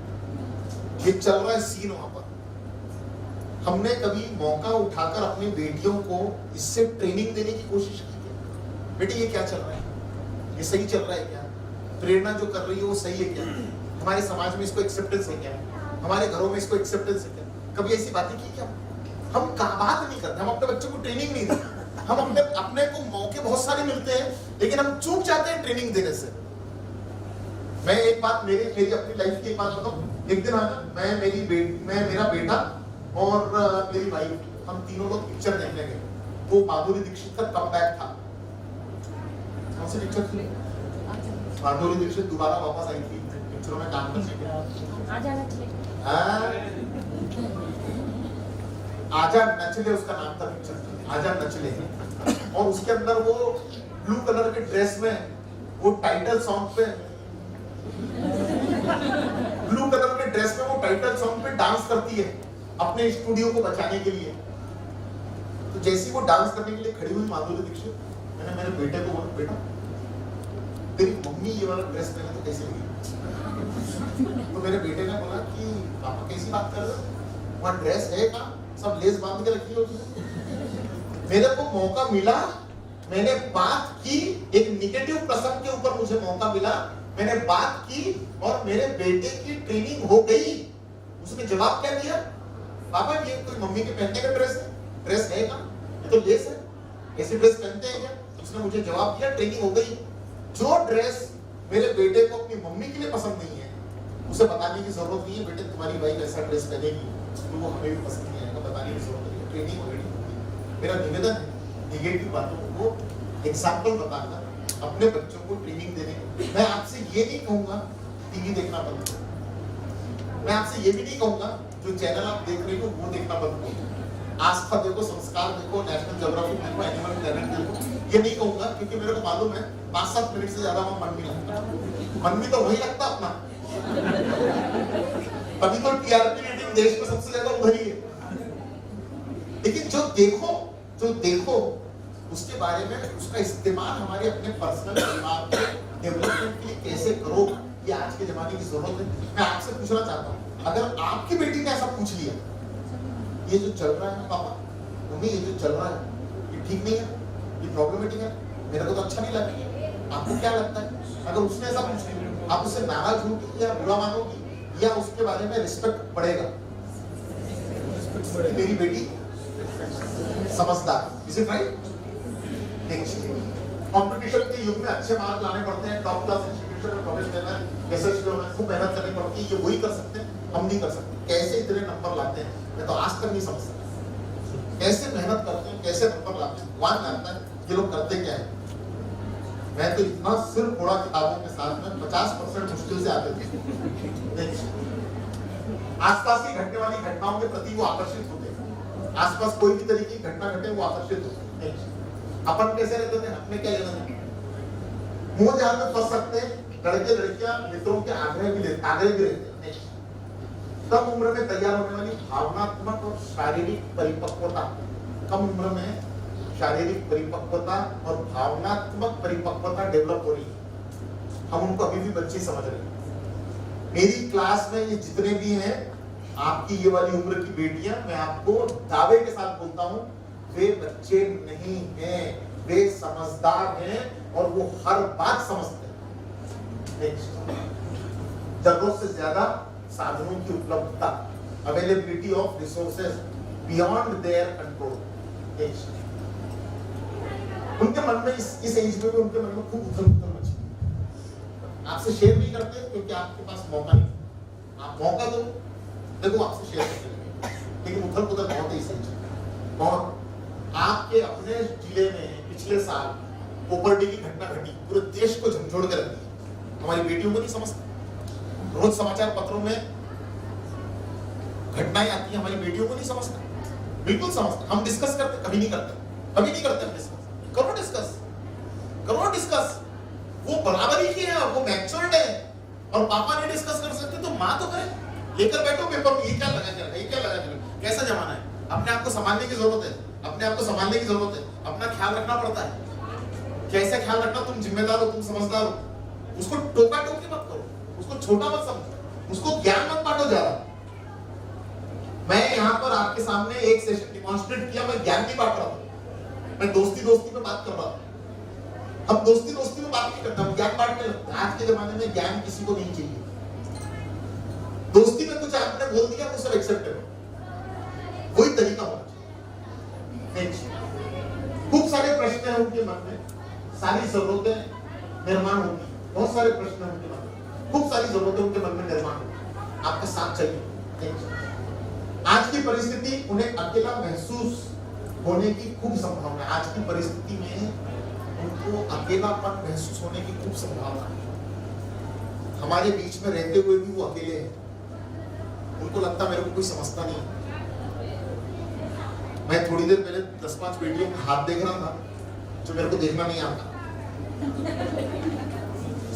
ये चल रहा है सीन वहां पर। हमने कभी मौका उठाकर अपनी बेटियों को इससे ट्रेनिंग देने की कोशिश की है, बेटी ये क्या चल रहा है, ये सही चल रहा है क्या, प्रेरणा जो कर रही है वो सही है क्या, हमारे समाज में इसको एक्सेप्टेंस है क्या, हमारे घरों में इसको एक्सेप्टेंस है क्या? कभी ऐसी बातें की क्या? हम बात नहीं करते, हम अपने बच्चों को ट्रेनिंग नहीं देते। हम अपने को मौके बहुत सारे मिलते हैं लेकिन हम चूक जाते हैं ट्रेनिंग देने से। मैं एक बात मेरी अपनी लाइफ की एक बात बताऊं। एक दिन मैं मेरा बेटा और मेरी वाइफ, हम तीनों लोग पिक्चर देखने गए। वो माधुरी दीक्षित का कमबैक था। कौन सी पिक्चर थी? माधुरी दीक्षित दोबारा वापस आई थी पिक्चरों में काम करने के लिए। आजा नचले उसका नाम था पिक्चर, आजा नचले। और उसके अंदर वो ब्लू कलर के ड्रेस में वो टाइटल सॉन्ग पे डांस करती है अपने स्टूडियो को बचाने के लिए। तो जैसी वो डांस करने के लिए खड़ी हुई माधुरी दीक्षित, मैंने मेरे बेटे को बोला बेटा तेरी मम्मी ये वाला ड्रेस पहने तो कैसे लगी? तो मेरे बेटे ने बोला कि पापा कैसी बात कर रहे हो, वहाँ ड्रेस है कहाँ, सब लेस बांध के रखी होती। मेरे को मौका मिला, मैंने बात की, एक निगेटिव प्रसंग के ऊपर मुझे मौका मिला, मैंने बात की और मेरे बेटे की ट्रेनिंग हो गई। उसने जवाब क्या दिया, पापा ये कोई मम्मी के पहनने का ड्रेस है कहाँ, ये तो लेस है, ऐसे ड्रेस पहनते हैं क्या? उसने मुझे जवाब दिया ट्रेनिंग हो गई। जो ड्रेस मेरे बेटे को अपनी मम्मी के लिए पसंद नहीं है उसे बताने की जरूरत नहीं है, बेटे तुम्हारी वाइफ ऐसा ड्रेस पहनेगी तो वो हमें भी पसंद नहीं आएगा, बताने की जरूरत नहीं है, ट्रेनिंग ऑलरेडी। मेरा निवेदन है निगेटिव बातों को एग्जाम्पल बताकर अपने बच्चों को ट्रेनिंग देने। मैं आपसे ये नहीं कहूंगा टीवी देखना बंद करो, मैं आपसे ये भी नहीं कहूंगा जो चैनल आप देख रहे हो वो देखना बंद करो, आस्था देखो, संस्कार देखो, नेशनल ज्योग्राफी देखो, एनिमल प्लैनेट देखो, ये नहीं कहूंगा क्योंकि मेरे को मालूम है 5-7 मिनट से ज्यादा वहां मन नहीं लगता। मन भी तो वही लगता अपना, अभी तो टीआरपी रेटिंग देश में सबसे ज्यादा उधर ही है। लेकिन जो देखो उसके बारे में उसका इस्तेमाल हमारे अपने पर्सनल परिवार के डेवलपमेंट के लिए कैसे करो, ये आज के जमाने की जरूरत है। मैं आपसे पूछना चाहता हूँ, अगर आपकी बेटी ने ऐसा पूछ लिया ये जो चल रहा है पापा मम्मी ये जो चल रहा है ये ठीक नहीं है, ये प्रॉब्लमेटिक है, मेरे को तो अच्छा नहीं लगा, आपको क्या लगता है? अगर उसने ऐसा पूछ लिया आप उससे नाराज होगी या बुरा मानोगी या उसके बारे में रिस्पेक्ट बढ़ेगा? मेरी बेटी समझदार, इज इट राइट? कंपटीशन के युग में अच्छे मार्क लाने पड़ते हैं, टॉप क्लास इंस्टीट्यूशन में प्रवेश लेना है, एसएससी होना है, खूब मेहनत करनी पड़ती है। ये वही कर सकते हैं, हम नहीं कर सकते। कैसे इतने नंबर लाते हैं मैं तो आज तक नहीं समझ सकता। कैसे मेहनत करते हैं, कैसे नंबर लाते हैं, भगवान जानता है ये लोग करते क्या है। मैं तो इतना सिर फोड़ा किताबों के साथ में 50% मुश्किल से आते थे। आसपास की घटने वाली घटनाओं के प्रति वो आकर्षित होते हैं। आसपास कोई भी तरीके की घटना घटे वो आकर्षित होते हैं। अपन कैसे रहते थे, हमें क्या लेना था, मुंह जहां में फंस सकते हैं। लड़के लड़कियां मित्रों के आग्रह भी रहते हैं। कम उम्र में तैयार होने वाली भावनात्मक और शारीरिक परिपक्वता, कम उम्र में शारीरिक परिपक्वता और भावनात्मक परिपक्वता डेवलप हो रही है। हम उनको अभी भी बच्चे समझ रहे हैं। मेरी क्लास में ये जितने भी हैं, आपकी ये वाली उम्र की बेटियां, मैं आपको दावे के साथ बोलता हूं, वे बच्चे नहीं हैं, वे समझदार हैं और वो हर बात समझते हैं। जरूरत से ज्यादा साधनों की उपलब्धता, availability of resources beyond their control. उनके मन में इस एज में भी उनके मन में खूब उथल-पुथल मची। आपसे शेयर नहीं करते क्योंकि आपके पास मौका नहीं। आप मौका दो, देखो आपसे शेयर करते, लेकिन उथल-पुथल बहुत है इस एज में, बहुत। आपके अपने जिले में पिछले साल पोवर्टी की घटना घटी, पूरे देश को झंझोड़ कर रख दिया। हमारी बेटियों को नहीं समझते। रोज समाचार पत्रों में घटनाएं आती हैं, हमारी बेटियों को नहीं समझते। बिल्कुल समझते। हम डिस्कस करते, कभी नहीं करते, कभी नहीं करते हम डिस्कस। करो डिस्कस, करो डिस्कस। वो बराबरी की है, वो मैच्योर्ड है, और पापा नहीं डिस्कस कर सकते तो माँ तो करे। लेकर बैठो पेपर में, ये क्या लगा के रखा, ये क्या लगा के रखा, कैसा जमाना है। अपने आप को संभालने की जरूरत है, अपने आप को संभालने की जरूरत है। अपना ख्याल रखना पड़ता है। कैसे ख्याल रखना, तुम जिम्मेदार हो, तुम समझदार हो। उसको टोका टोकी मत करो, उसको छोटा मत समझो, उसको ज्ञान मत बांटो ज्यादा। मैं यहाँ पर आपके सामने एक सेशन डिमॉन्स्ट्रेट किया, मैं ज्ञान नहीं बांट रहा था, मैं दोस्ती में बात कर रहा था। हम दोस्ती में बात नहीं करते, हम ज्ञान बांटने लगते हैं। आज के जमाने में ज्ञान किसी को नहीं चाहिए। दोस्ती में कुछ आपने बोल दिया तो सब एक्सेप्ट करो, वही तरीका होना चाहिए। खूब सारे प्रश्न हैं उनके मन में, सारी जरूरतें निर्माण होगी, बहुत सारे प्रश्न हैं उनके मन में, खूब सारी जरूरतें उनके मन में निर्माण होगी। आपका साथ चाहिए। आज की परिस्थिति उन्हें अकेला महसूस होने की खूब संभावना है। आज की परिस्थिति में उनको अकेलापन महसूस होने की खूब संभावना है। हमारे बीच में रहते हुए भी वो अकेले हैं। उनको लगता मेरे को कोई समझता नहीं। मैं थोड़ी देर पहले 10-5 बेटियों का हाथ देख रहा था जो मेरे को देखना नहीं आता।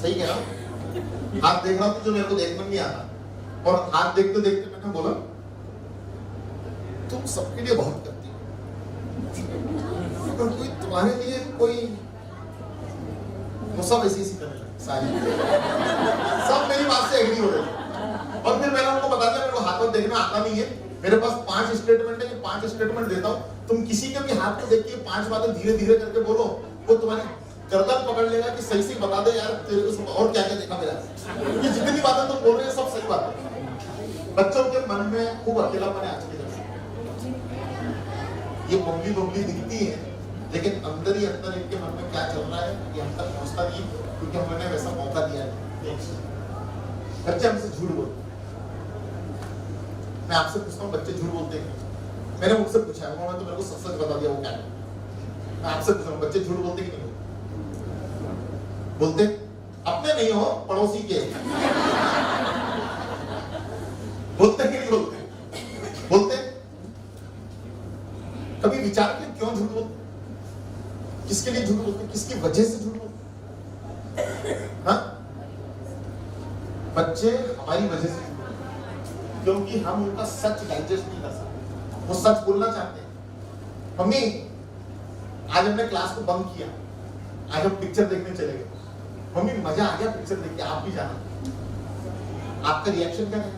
सही कह रहा हूं? हाथ देख रहा था जो मेरे को देखना नहीं आता, और हाथ देखते देखते मैंने बोला, तुम सबके लिए बहुत करती हो, कोई तुम्हारे लिए कोई सब ऐसी करने लगे सारी। सब मेरी बात से एग्री हो रहे थे। और फिर मैंने उनको बता दिया मेरे को हाथ में देखना आता नहीं है, मेरे पास 5 स्टेटमेंट है, 5 स्टेटमेंट देता हूँ, तुम किसी के भी हाथ को देख के 5 बातें धीरे धीरे करके बोलो, वो तुम्हारी गर्दन पकड़ लेगा कि सही से बता दे यार तेरे को और क्या क्या देखा मेरा। ये जितनी बातें तुम बोल रहे हैं सब सही बात है। बच्चों के मन में खूब अकेलापन है आज के दौर। ये बबली दिखती है, लेकिन अंदर ही अंदर इनके मन में क्या चल रहा है ये हम तक पहुंचता नहीं, क्योंकि हमने वैसा मौका दिया है। बच्चे हमसे झूठ बोलते। मैं आपसे पूछता हूँ, बच्चे झूठ बोलते हैं? मैंने मुझसे पूछा है, उन्होंने तो मेरे को सच सच बता दिया वो क्या है। मैं आपसे पूछ रहा हूँ, बच्चे झूठ बोलते कि नहीं बोलते? अपने नहीं हो, पड़ोसी के बोलते कि नहीं बोलते? बोलते। कभी विचार किया क्यों झूठ बोलते, किसके लिए झूठ बोलते, किसकी वजह से झूठ बोलते? हाँ, बच्चे हमारी वजह से, क्योंकि हम उनका सच डाइजेस्ट नहीं कर सकते। वो सच बोलना चाहते हैं। मम्मी आज हमने क्लास को बंक किया, आज हम पिक्चर देखने चले गए। मम्मी मजा आ गया पिक्चर देख के, आप भी जाना। आपका रिएक्शन क्या है?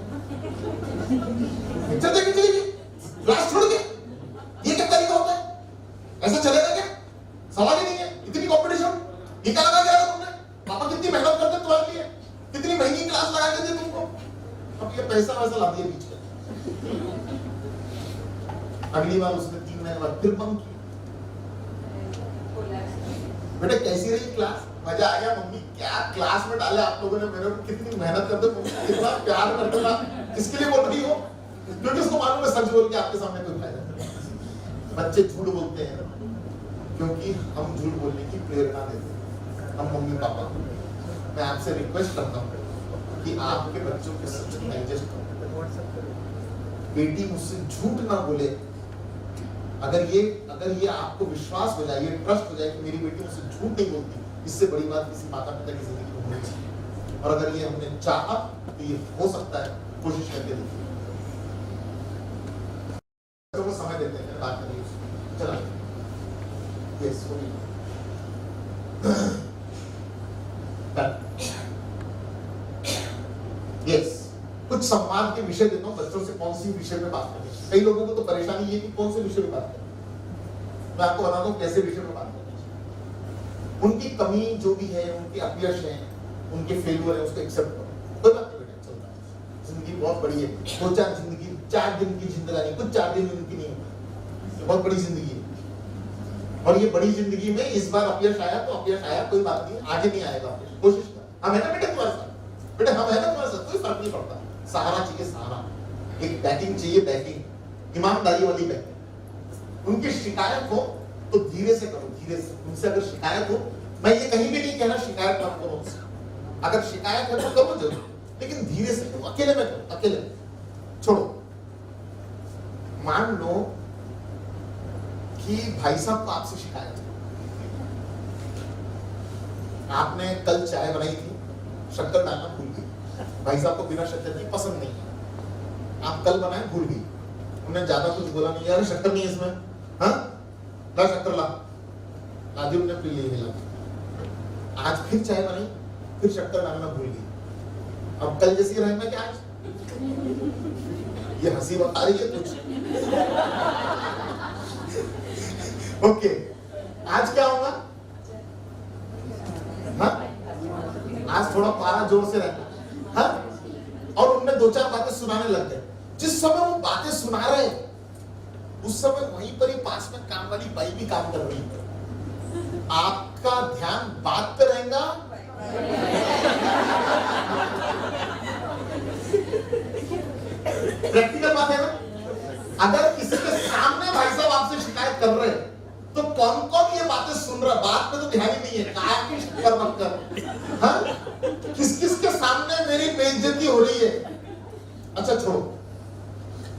पिक्चर देखने चले गए, क्लास छोड़ के? ये क्या तरीका होता है? ऐसा चलेगा क्या? सवाल ही नहीं है। इतनी कंपटीशन, ये क्या लगा दिया तुमने? पापा कितनी मेहनत करते तुम्हारे लिए, कितनी महंगी क्लास लगा के दी तुमको, अब ये पैसा वैसा ला दिया बीच में। अगली बार उसने 3 महीने बाद फिर बंक किया। बेटा कैसी रही क्लास? मजा आ गया मम्मी, क्या क्लास में डाले आप लोगों ने, मेरे को कितनी मेहनत करते, कितना प्यार करते था। किसके लिए बोल रही हो? क्योंकि उसको मालूम है सच बोल के आपके सामने कोई फायदा नहीं। बच्चे झूठ बोलते हैं क्योंकि हम झूठ बोलने की प्रेरणा देते हैं। हम मम्मी पापा, मैं आपसे रिक्वेस्ट करता हूँ कि आपके बच्चों के साथ एडजस्ट करो। बेटी मुझसे झूठ ना बोले। अगर ये आपको विश्वास हो जाए, ये ट्रस्ट हो जाए कि मेरी बेटी मुझसे झूठ नहीं बोलती, इससे बड़ी बात किसी माता पिता की जिंदगी में होनी चाहिए। और अगर ये हमने चाहा तो ये हो सकता है, कोशिश करके देखिए। तो समय देते हैं बात करिए, चला यस यस कुछ संवाद के विषय देता हूँ बच्चों से, कौन सी विषय में बात करें। कई लोगों को तो परेशानी ये कि कौन से विषय में बात करें। मैं आपको बताता हूँ कैसे विषय में बात करें। उनकी कमी जो भी है, उनके अपयश है, उनके फेलियर है, उसको एक्सेप्ट करो। कोई बात नहीं बेटा, चलता है, जिंदगी बहुत बड़ी है। 4 दिन की जिंदगानी, कुछ 4 दिन उनकी नहीं होती, बहुत बड़ी जिंदगी है। और ये बड़ी जिंदगी में इस बार अपयश आया तो अपयश आया, कोई बात नहीं, आगे नहीं आएगा अपयश। कोशिश कर, हम है ना बेटा तुम्हारे साथ, बेटा हम है ना तुम्हारे साथ, कोई फर्क नहीं पड़ता। सहारा चाहिए, सहारा, एक बैकिंग चाहिए, बैकिंग, ईमानदारी वाली बैकिंग। उनकी शिकायत हो तो धीरे से करो, धीरे से। उनसे अगर शिकायत हो, मैं ये कहीं भी नहीं कहना शिकायत मत करो उनसे, अगर शिकायत है तो करो जरूर, लेकिन धीरे से करो, अकेले में करो, अकेले में छोड़ो। मान लो कि भाई साहब को आपसे शिकायत है, आपने कल चाय बनाई थी, शक्कर डालना भूल गई। भाई साहब को बिना शक्कर की पसंद नहीं है, आप कल बनाए भूल गई। उन्होंने ज्यादा कुछ बोला नहीं, यार शक्कर नहीं है इसमें, हाँ ला शक्कर ला, लादी उन्होंने पी ली मिला। आज फिर चाय बनाई, फिर शक्कर डालना भूल गई। अब कल जैसी रहे मैं क्या आज? ये हंसी बता रही है कुछ। ओके, आज क्या होगा? हाँ? आज थोड़ा पारा जोर से रहना, हाँ? और उनने 2-4 बातें सुनाने लग गए। जिस समय वो बातें सुना रहे उस समय वहीं पर ही पास में काम वाली बाई भी काम कर रही है। आपका ध्यान बात पे रहेगा, प्रैक्टिकल बात है ना। अगर किसी के सामने भाई साहब आपसे शिकायत कर रहे हैं तो कौन कौन ये बातें सुन रहा है? बात पे तो ध्यान ही नहीं है, काय की शक्कर मत कर, हाँ? किस किस के सामने मेरी बेइज्जती हो रही है। अच्छा छोड़ो,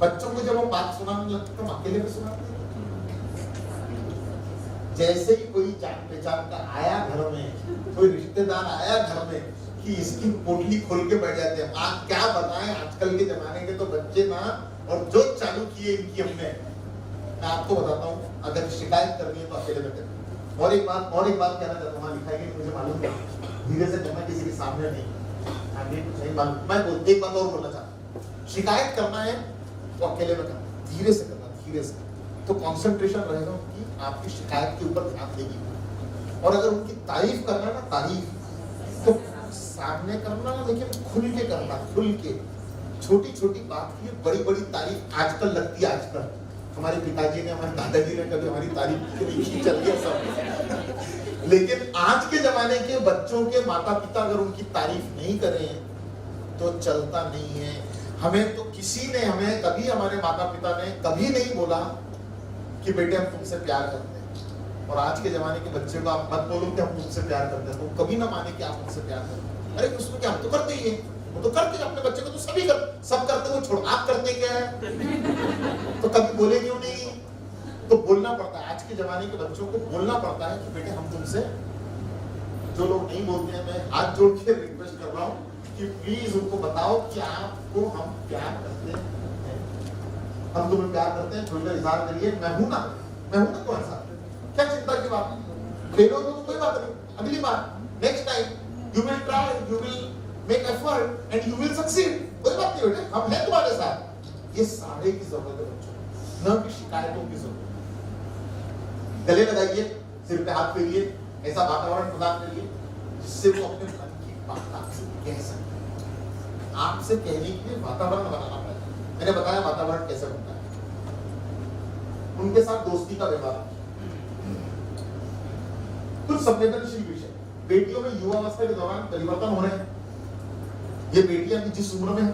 बच्चों को जब हम बात सुनाने लगते तो हम अकेले में सुनाते हैं। जैसे ही कोई जान पहचान का आया घर में, कोई रिश्तेदार आया घर में, कि इसकी पोटली खोल के बैठ जाते हैं। आप क्या बताएं, आजकल के जमाने के तो बच्चे ना, और जो चालू किए इनकी हमने, मैं आपको बताता हूँ, अगर शिकायत करनी है तो अकेले में करनी। और एक बात कहना चाहता हूँ, लिखा है कि मुझे मालूम है, धीरे से करना, किसी के सामने नहीं। आगे कुछ नहीं मालूम, मैं एक बात और बोलना चाहता हूँ, शिकायत करना है तो अकेले में करना, धीरे से करना, धीरे से। तो कॉन्सेंट्रेशन रहेगा उनकी, आपकी शिकायत के ऊपर ध्यान देगी। और अगर उनकी तारीफ करना ना, तारीफ तो सामने करना, लेकिन खुल के करना, खुल के। छोटी छोटी बात की बड़ी बड़ी तारीफ आजकल लगती है। आजकल हमारे पिताजी ने, हमारे दादाजी ने कभी हमारी तारीफ की, चल गया सब। लेकिन आज के जमाने के बच्चों के माता पिता अगर उनकी तारीफ नहीं करें तो चलता नहीं है। हमें तो किसी ने, हमें कभी, हमारे माता पिता ने कभी नहीं बोला कि बेटे हम तुमसे प्यार करते हैं। और आज के जमाने के बच्चे को आप मत बोलो कि हम तुमसे प्यार करते हैं, तो कभी ना माने कि आप तुमसे प्यार करते हैं। अरे उसमें क्या, हम तो करते ही हैं, वो तो करते हैं अपने बच्चे को, तो सभी कर, सब करते हो, छोड़, आप करते क्या है? तो कभी बोले क्यों नहीं? तो बोलना पड़ता है। आज के जमाने के बच्चों को बोलना पड़ता है कि बेटे हम तुमसे, जो लोग नहीं बोलते हैं, मैं हाथ जोड़ के रिक्वेस्ट कर रहा हूँ कि प्लीज उनको बताओ कि आपको हम प्यार करते हैं, हम तुम्हें प्यार करते हैं, खुलकर इजहार करिए। मैं हूं ना तुम्हारे साथ, क्या चिंता की बात है? फेलो तो कोई बात नहीं, अगली बार, next time you will try, you will make effort and you will succeed. कोई बात नहीं बेटे, हम हैं तुम्हारे साथ। ये सारे की जरूरत है बच्चों, न कि शिकायतों की जरूरत। गले लगाइए, सिर पे हाथ फेरिए, ऐसा वातावरण प्रदान करिए जिससे वो अपने मन की बात आपसे कह सके। आपसे कहने के लिए वातावरण बनाना पड़ेगा। मैंने बताया वातावरण कैसे बनता है। उनके साथ दोस्ती का व्यवहार, कुछ संवेदनशील विषय। बेटियों में युवावस्था के दौरान परिवर्तन हो रहे हैं। ये बेटियां भी जिस उम्र में है,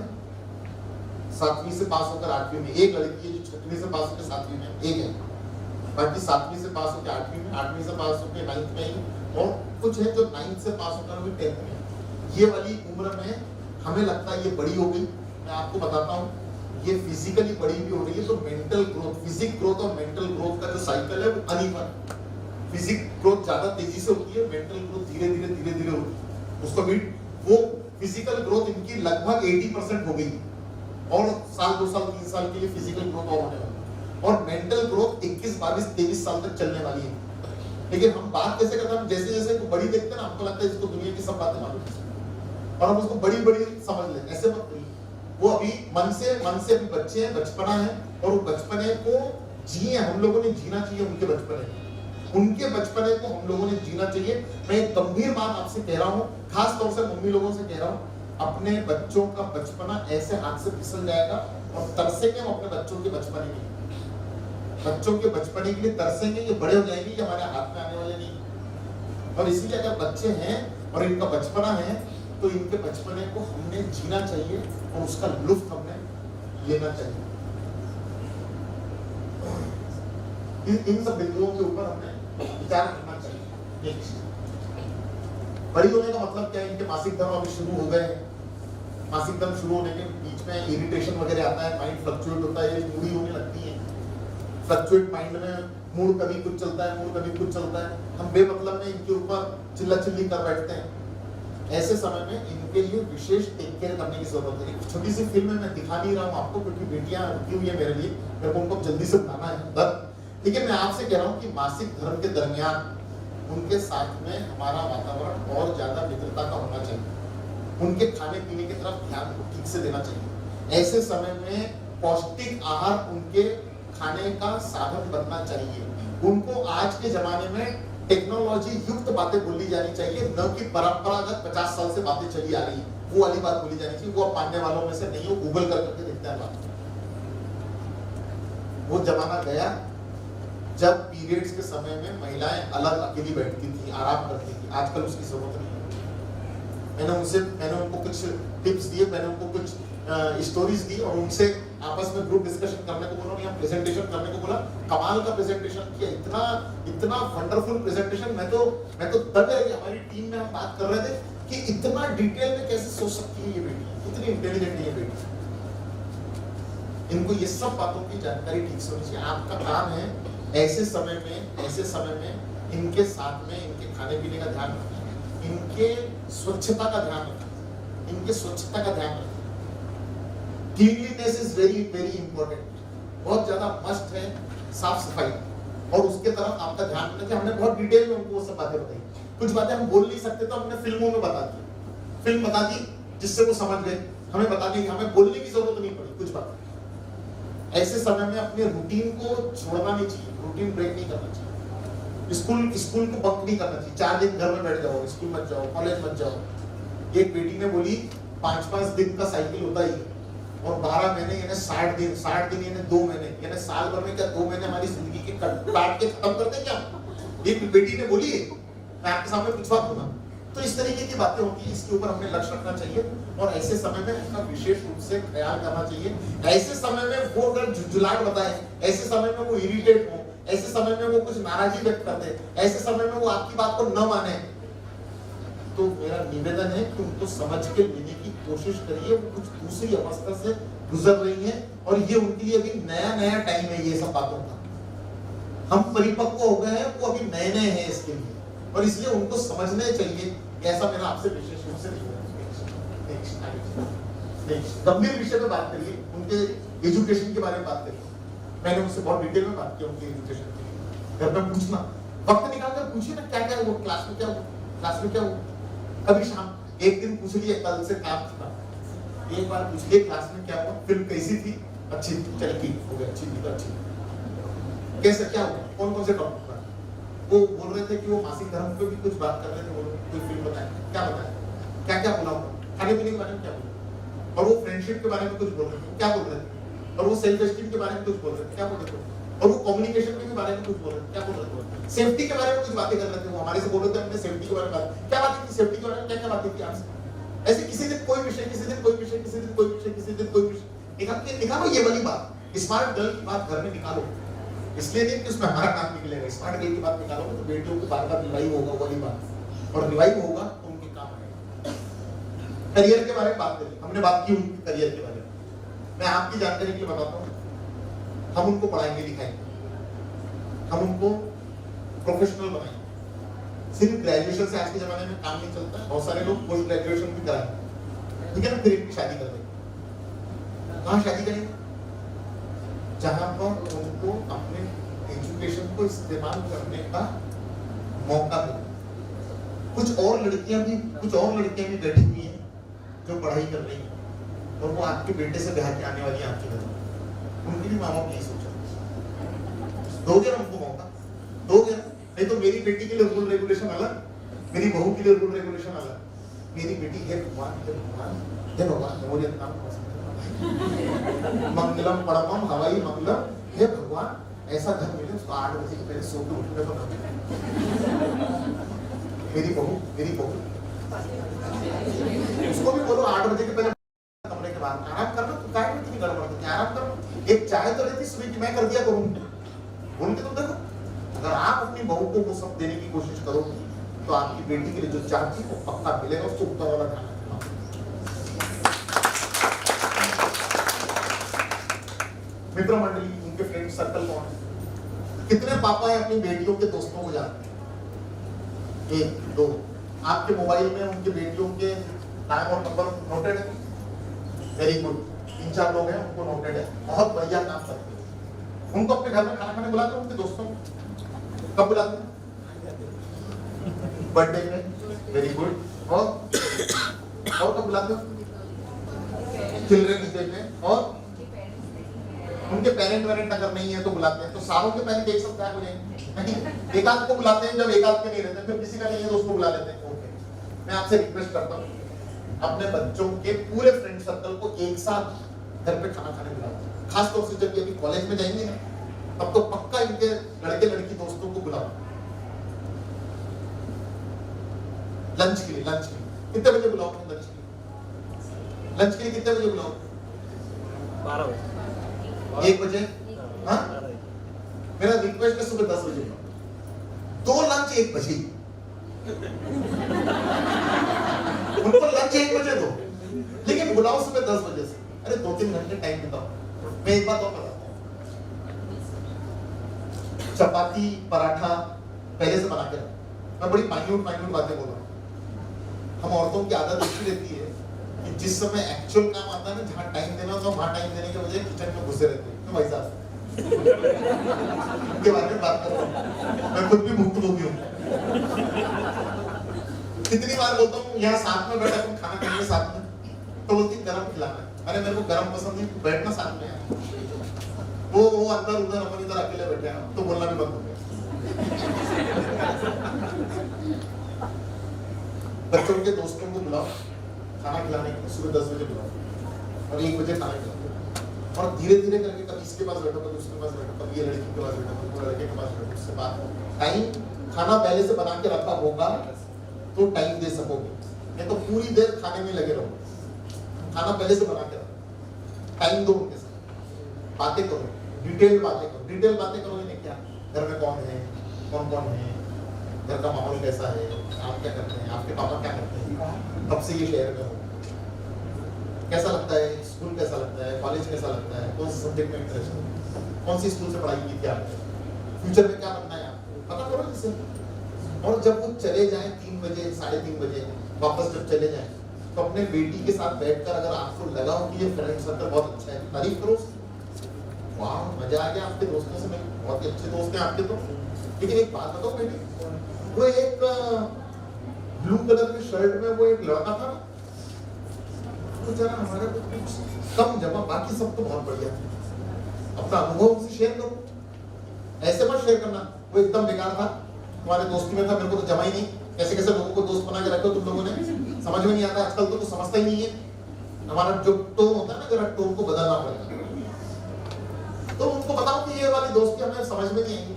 7वीं से पास होकर 8वीं में, एक लड़की है जो 6वीं से पास होकर 7वीं में, एक है। बाकी 7वीं से पास होकर 8वीं में, 8वीं से पास होकर 9th में ही, और कुछ है जो 9th से पास होकर भी 10th में। ये वाली उम्र में हमें लगता है ये बड़ी हो गई। मैं आपको बताता हूँ ये फिजिकली बड़ी भी हो रही है, तो मेंटल ग्रोथ, फिजिक ग्रोथ और मेंटल ग्रोथ का जो साइकिल है वो अनइवन। फिजिक ग्रोथ ज्यादा तेजी से होती है, मेंटल ग्रोथ धीरे धीरे होती है। उसको भी वो फिजिकल ग्रोथ इनकी लगभग 80% हो गई, और साल 2 साल 3 साल के लिए फिजिकल ग्रोथ और होने वाली, और मेंटल ग्रोथ 21 22 23 साल तक चलने वाली है। लेकिन हम बात कैसे करते हैं, जैसे जैसे को बड़ी देखते हैं ना, हमको लगता है इसको दुनिया की सब बातें मालूम है और हम उसको बड़ी बड़ी समझ लेते हैं। ऐसे मत करिए, वो अभी मन से अभी बच्चे हैं, बचपना है, और वो बचपने को जिए हम लोगों ने जीना चाहिए। उनके बचपने को हम लोगों ने जीना चाहिए। मैं एक गंभीर बात आपसे कह रहा हूँ, खास तौर से मम्मी लोगों से कह रहा हूँ, अपने बच्चों का बचपना ऐसे हाथ से फिसल जाएगा और तरसेंगे हम अपने बच्चों के बचपने के लिए। बच्चों के बचपने के लिए तरसेंगे, ये बड़े हो जाएंगे, ये हमारे हाथ में आने वाले नहीं। और इसीलिए अगर बच्चे हैं और इनका बचपना है तो इनके बचपने को हमने जीना चाहिए और उसका लुत्फ हमने लेना चाहिए। इन सब बिंदुओं के ऊपर हमने विचार करना चाहिए। बड़ी होने का मतलब क्या है, इनके मासिक धर्म अभी शुरू हो गए हैं। मासिक धर्म शुरू होने के बीच में इरिटेशन वगैरह आता है, माइंड फ्लक्चुएट होता है, मूडी होने लगती है। फ्लक्चुएट माइंड में मूड कभी कुछ चलता है, मूड कभी कुछ चलता है, हम बेमतलब में इनके ऊपर चिल्ला चिल्ली कर बैठते हैं। ऐसे समय में इनके लिए विशेष टेक केयर करने की जरूरत है। एक छोटी सी फिल्म में मैं दिखा नहीं रहा हूँ आपको, क्योंकि बेटियां रुकी हुई है मेरे लिए, मेरे को उनको जल्दी से बनाना है। लेकिन मैं आपसे कह रहा हूँ कि मासिक धर्म के दरमियान उनके साथ में हमारा वातावरण और ज्यादा मित्रता का होना चाहिए। उनके खाने पीने की तरफ ध्यान ठीक से देना चाहिए। ऐसे समय में पौष्टिक आहार उनके खाने का साधन बनना चाहिए। उनको आज के जमाने में टेक्नोलॉजी युक्त बातें बोली जानी चाहिए, न कि परंपरागत 50 साल से बातें चली आ रही है वो वाली बात बोली जानी चाहिए। वो अब मानने वालों में से नहीं हो, गूगल करके देखते हैं बात। वो जमाना गया जब पीरियड्स के समय में महिलाएं अलग अकेली बैठती थी, आराम करती थी। आजकल उसकी जरूरत नहीं है। मैंने उनको कुछ टिप्स दिए, मैंने उनको कुछ स्टोरीज दी और उनसे आपस में ग्रुप डिस्कशन करने को बोला, यहाँ प्रेजेंटेशन करने को बोला। कमाल का प्रेजेंटेशन किया, इतना वंडरफुल प्रेजेंटेशन। मैं तो दंग रह गया। हमारी टीम में हम बात कर रहे थे कि इतना डिटेल में कैसे सोच सकती है ये बेटी, इतनी इंटेलिजेंट है ये बेटी। इनको ये सब बातों की जानकारी ठीक से होनी चाहिए। आपका काम है ऐसे समय में इनके साथ में इनके खाने पीने का ध्यान रखना, इनके स्वच्छता का ध्यान रखना। Cleanliness is very very important, बहुत ज्यादा मस्ट है साफ सफाई। और उसके तरफ आपका ध्यान रखना चाहिए। हमने बहुत डिटेल में उनको वो सब बातें बताई। कुछ बातें हम बोल नहीं सकते तो हमने फिल्मों में बता दी, फिल्म बता दी जिससे वो समझ गए। हमें बताने की, हमें बोलने की जरूरत नहीं पड़ी कुछ बात। ऐसे समय में अपने रूटीन को छोड़ना नहीं चाहिए, रूटीन ब्रेक नहीं करना चाहिए। स्कूल को बंक नहीं करना चाहिए। 4 दिन घर में बैठ जाओ, स्कूल मत जाओ, कॉलेज मत जाओ। एक बेटी ने बोली 5-5 दिन का साइकिल होता ही, और 12 महीने यानी 60 दिन यानी 2 महीने, यानी साल भर में क्या 2 महीने हमारी जिंदगी के काट के खत्म कर दें क्या? एक बेटी ने बोली है, मैं आपके सामने पिछवा दूंगा। तो इस तरीके की बातें होती है, इसके ऊपर हमें लक्ष्य रखना चाहिए और ऐसे समय में उसका विशेष रूप से ख्याल करना चाहिए। ऐसे समय में वो अगर झुझुलाहट बताए, ऐसे समय में वो इरिटेट हो, ऐसे समय में वो कुछ नाराजगी व्यक्त कर दे, ऐसे समय में वो आपकी बात को न माने, तो मेरा निवेदन है कि उनको समझ के लेने की कोशिश करिए। वो कुछ दूसरी अवस्था से गुजर रही है और ये उनके लिए अभी नया टाइम है ये सब बातों का। हम परिपक्व हो गए हैं, वो अभी नए हैं इसके लिए, और इसलिए उनको समझने चाहिए। ऐसा मेरा आपसे विशेष रूप से गंभीर विषय पे बात करिए, उनके एजुकेशन के बारे में बात करिए। मैंने उनसे बहुत डिटेल में बात की उनके एजुकेशन के। घर में पूछना, वक्त निकाल कर पूछिए ना, क्या वो क्लास में क्या हुआ। कभी शाम एक दिन पूछ लिए, कल से काम था, एक बार पूछ लिए क्लास में क्या हुआ, फिल्म कैसी थी, अच्छी थी, चल ठीक हो गया, अच्छी थी तो अच्छी। कैसे क्या हुआ, कौन से टॉपिक पर? वो बोल रहे थे कि वो मासिक धर्म पे भी कुछ बात कर रहे थे। वो कोई फिल्म बताए, क्या बताया, क्या बोला, खाने पीने के बारे में क्या बोला, और वो फ्रेंडशिप के बारे में कुछ बोल रहे थे, क्या बोल रहे थे, और वो सेल्फ एस्टीम के बारे में कुछ बोल रहे थे, क्या बोल रहे थे, और वो कम्युनिकेशन के बारे में कुछ बोल रहे थे, क्या बोल रहे थे, सेफ्टी के बारे में कुछ बातें कर रहे थे। वो हमारे से बोल रहे थे, हमने सेफ्टी के बारे में क्या बातें की, सेफ्टी के बारे में क्या बातें की आपसे। ऐसे किसी दिन कोई विषय, किसी दिन कोई विषय, किसी दिन कोई विषय, किसी दिन कोई विषय निकालो। ये वाली बात, स्मार्ट गर्ल की बात घर में निकालो। इसलिए नहीं कि उसमें हमारा नाम निकलेगा। स्मार्ट गर्ल की बात निकालोगे तो बेटियों की बार बार रिवाइव होगा वाली बात, और रिवाइव होगा तो उनके काम आएगा। करियर के बारे में बात करें, हमने बात की उनके करियर के बारे में। मैं आपकी जानकारी के लिए बताता हूँ, हम उनको पढ़ाएंगे लिखाएंगे, हम उनको प्रोफेशनल बनाएंगे। सिर्फ ग्रेजुएशन से आज के जमाने में काम नहीं चलता है, बहुत सारे लोग पोस्ट ग्रेजुएशन भी कराएंगे, ठीक है ना, फिर इनकी शादी कर देंगे। कहाँ शादी करेंगे? जहां पर उनको अपने एजुकेशन को इस्तेमाल करने का मौका मिले। कुछ और लड़कियां भी बैठी हुई हैं जो पढ़ाई कर रही हैं, और वो आपके बेटे से ब्याह के आने वाली है आपके घर में। उनके लिए माँ बाप नहीं सोचा, दोगे ना उनको मौका? दोगे ना? नहीं तो मेरी बेटी के लिए रूल रेगुलेशन अलग, मेरी बहू के लिए रूल रेगुलेशन अलग। मेरी बेटी हे भगवान हे भगवान हे भगवान, मोरे नाम मंगलम परमम हवाई मंगलम, हे भगवान ऐसा घर मिले उसको 8 बजे के पहले सो के उठने को ना मिले। मेरी बहू उसको भी बोलो 8 बजे के पहले कमरे के बाहर आराम करना। तो काय में इतनी गड़बड़ होती है? आराम करो, एक चाय तो रहती सुबह की मैं कर दिया करूँ बोल के। तो देखो, अगर आप अपनी बहू को वो सब देने की कोशिश करोगे तो आपकी बेटी के लिए जो चाहती वो पक्का मिलेगा। उसको ऊपर वाला खाना मित्र मंडली, उनके फ्रेंड सर्कल कौन है? कितने पापा है अपनी बेटियों के दोस्तों को जानते हैं? 1 2 आपके मोबाइल में उनके बेटियों के नाम और नंबर नोटेड है? वेरी गुड, 3-4 लोग हैं उनको नोटेड है, बहुत बढ़िया काम करते हैं। उनको अपने घर में खाना खाने बुलाते हैं, उनके दोस्तों को कब बुलाते हैं? बर्थडे में, वेरी गुड। और कब बुलाते हैं? चिल्ड्रंस डे में। और उनके पेरेंट अगर नहीं है तो बुलाते हैं। तो सारों के पेरेंट एक साथ क्या बोलेंगे? नहीं, एक आध को बुलाते हैं, जब एक आध के नहीं रहते फिर किसी का नहीं है तो उसको बुला लेते हैं। ओके, मैं आपसे रिक्वेस्ट करता हूँ अपने बच्चों के पूरे फ्रेंड सर्कल को एक साथ घर पे खाना खाने बुलाओ। खास तौर से जब ये अभी कॉलेज में जाएंगे ना, तब तो पक्का इनके लड़के लड़की दोस्तों को बुलाओ लंच के लिए। कितने बजे बुलाओ? लंच के लिए कितने बजे बुलाओ? 12 बजे, 1 बजे। हाँ, मेरा रिक्वेस्ट है सुबह 10 बजे 2 लंच 1 बजे। उनको लंच 1 बजे दो, लेकिन बुलाओ सुबह 10 बजे से। अरे 2-3 घंटे टाइम बिताओ। मैं एक बात और बताता हूँ, चपाती पराठा पहले से बना के रखो। मैं बड़ी माइन्यूट बातें बोल रहा हूँ। हम औरतों की आदत ऐसी रहती है कि जिस समय एक्चुअल काम आता है ना, जहाँ टाइम देना होता है वहां टाइम देने के बजाय किचन में घुसे रहते हैं। तो भाई साहब के बारे में बात कर रहा हूँ, मैं खुद भी भुक्तभोगी हूँ। कितनी बार बोलता हूँ यहाँ साथ में बैठा तुम खाना खाएंगे साथ में, तो बोलती गरम खिलाना। अरे मेरे को गरम पसंद नहीं, बैठना साथ में है। वो अंदर उधर अपन इधर अकेले बैठे हैं तो बोलना भी बंद हो गया। बच्चों के दोस्तों को बुलाओ खाना खिलाने के लिए, सुबह 10 बजे बुलाओ और 1 बजे खाना खिलाओ। और धीरे धीरे करके कभी इसके पास बैठो, कभी उसके पास बैठो, कभी ये लड़की के पास बैठो, कभी वो लड़के के पास बैठो। उससे बात हो, टाइम खाना पहले से बना के रखा होगा तो टाइम दे सकोगे, नहीं तो पूरी देर खाने में लगे रहो। खाना पहले से बना के रखो, टाइम दो उनके साथ, बातें करो, डिटेल बातें करो। डिटेल बातें करोगे नहीं क्या? घर में कौन है, कौन कौन है, घर का माहौल कैसा है, आप क्या करते हैं, आपके पापा क्या करते हैं, कब से ये शहर में हो, कैसा लगता है, स्कूल कैसा लगता है, कॉलेज कैसा लगता है, कौन से सब्जेक्ट में इंटरेस्ट है, कौन सी स्कूल से पढ़ाई की थी आपने, फ्यूचर में क्या बनना है आपको, पता करो जिससे। और जब वो चले जाएं 3 बजे 3:30 बजे वापस जब चले जाएं, तो अपने बेटी के साथ बैठकर अगर आपको लगा हो कि ये फ्रेंड सर्कल बहुत अच्छा है, तारीफ करो उसकी। वाह मजा आ गया, आपके दोस्तों से मिल, बहुत ही अच्छे दोस्त हैं आपके तो। लेकिन एक बात बताओ बेटी, वो एक ब्लू कलर के शर्ट में वो एक लड़का था, तो जरा हमारा तो कुछ कम जमा, बाकी सब तो बहुत बढ़िया था। अपना अनुभव उनसे शेयर करो, ऐसे मत शेयर करना वो एकदम बेकार था, तुम्हारे दोस्ती में था, मेरे को तो जमा ही नहीं। कैसे कैसे लोगों को दोस्त बना के रखो तुम लोगों ने, समझ में नहीं आता। आजकल तो समझता ही नहीं है। हमारा जो टोन होता है ना, जरा टोन को बदलना पड़ेगा। तो उनको बताओ कि ये वाली दोस्ती हमें समझ में नहीं आएगी,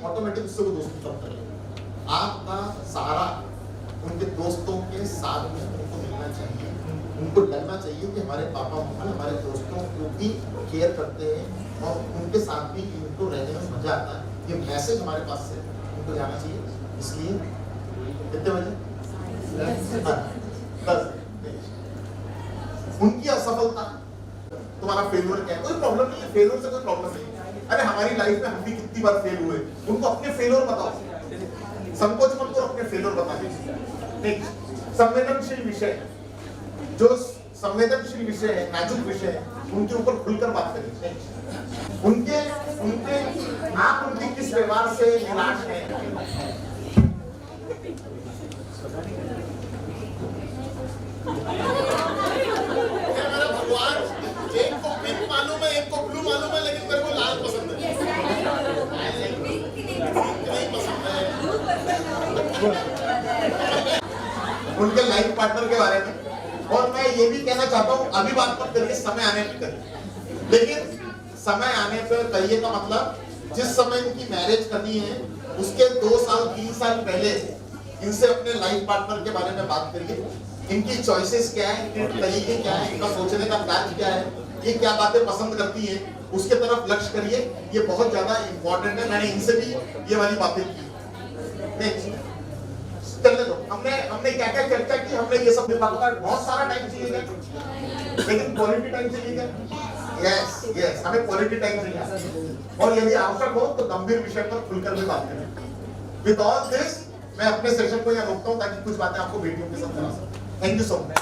ऑटोमेटिक उससे वो दोस्ती कम कर लेगा। आपका सारा उनके दोस्तों के साथ में उनको मिलना चाहिए, उनको लगना चाहिए कि हमारे पापा मम्मी हमारे दोस्तों को भी केयर करते हैं और उनके साथ भी उनको रहने में मजा आता है। ये मैसेज हमारे पास से उनको जाना चाहिए। इसलिए कितने बजे? 10। उनकी असफलता तुम्हारा फेलियर क्या है? कोई प्रॉब्लम नहीं है, फेलियर से कोई प्रॉब्लम नहीं है। अरे हमारी लाइफ में हम भी कितनी बार फेल हुए, उनको अपने फेलियर बताओ, संकोच मत करो, अपने फेलियर बता दीजिए। नहीं, संवेदनशील विषय, जो संवेदनशील विषय है, नाजुक विषय है, उनके ऊपर खुलकर बात करिए। उनके उनके आप उनके किस व्यवहार से निराश हैं? मेरा भगवान, एक को पिंक मालूम है, एक को ब्लू मालूम है, लेकिन मेरे को लाल पसंद है। नहीं पसंद है। उनके लाइफ पार्टनर के बारे में, और मैं ये भी कहना चाहता हूँ, अभी बात मत करिए, समय आने पे करिए। लेकिन समय आने पे करिए का मतलब, जिस समय इनकी मैरिज करनी है उसके 2 साल 3 साल पहले इनसे अपने लाइफ पार्टनर के बारे में बात करिए। इनकी चॉइसेस क्या है, इनके तरीके क्या है, इनका सोचने का अंदाज क्या है, ये क्या बातें पसंद करती है, उसके तरफ लक्ष्य करिए। ये बहुत ज्यादा इंपॉर्टेंट है। मैंने इनसे भी ये वाली बातें की। चलने दो, हमने क्या क्या चर्चा की, हमने ये सब बहुत सारा टाइम चाहिए, लेकिन क्वालिटी टाइम चाहिए। यस, हमें क्वालिटी टाइम चाहिए। और यदि आवश्यक हो तो गंभीर विषय पर खुलकर भी बात करें। विद ऑल दिस मैं अपने सेशन को यहाँ रोकता हूँ ताकि कुछ बातें आपको वीडियो के साथ करा सकूं। Thank you so much.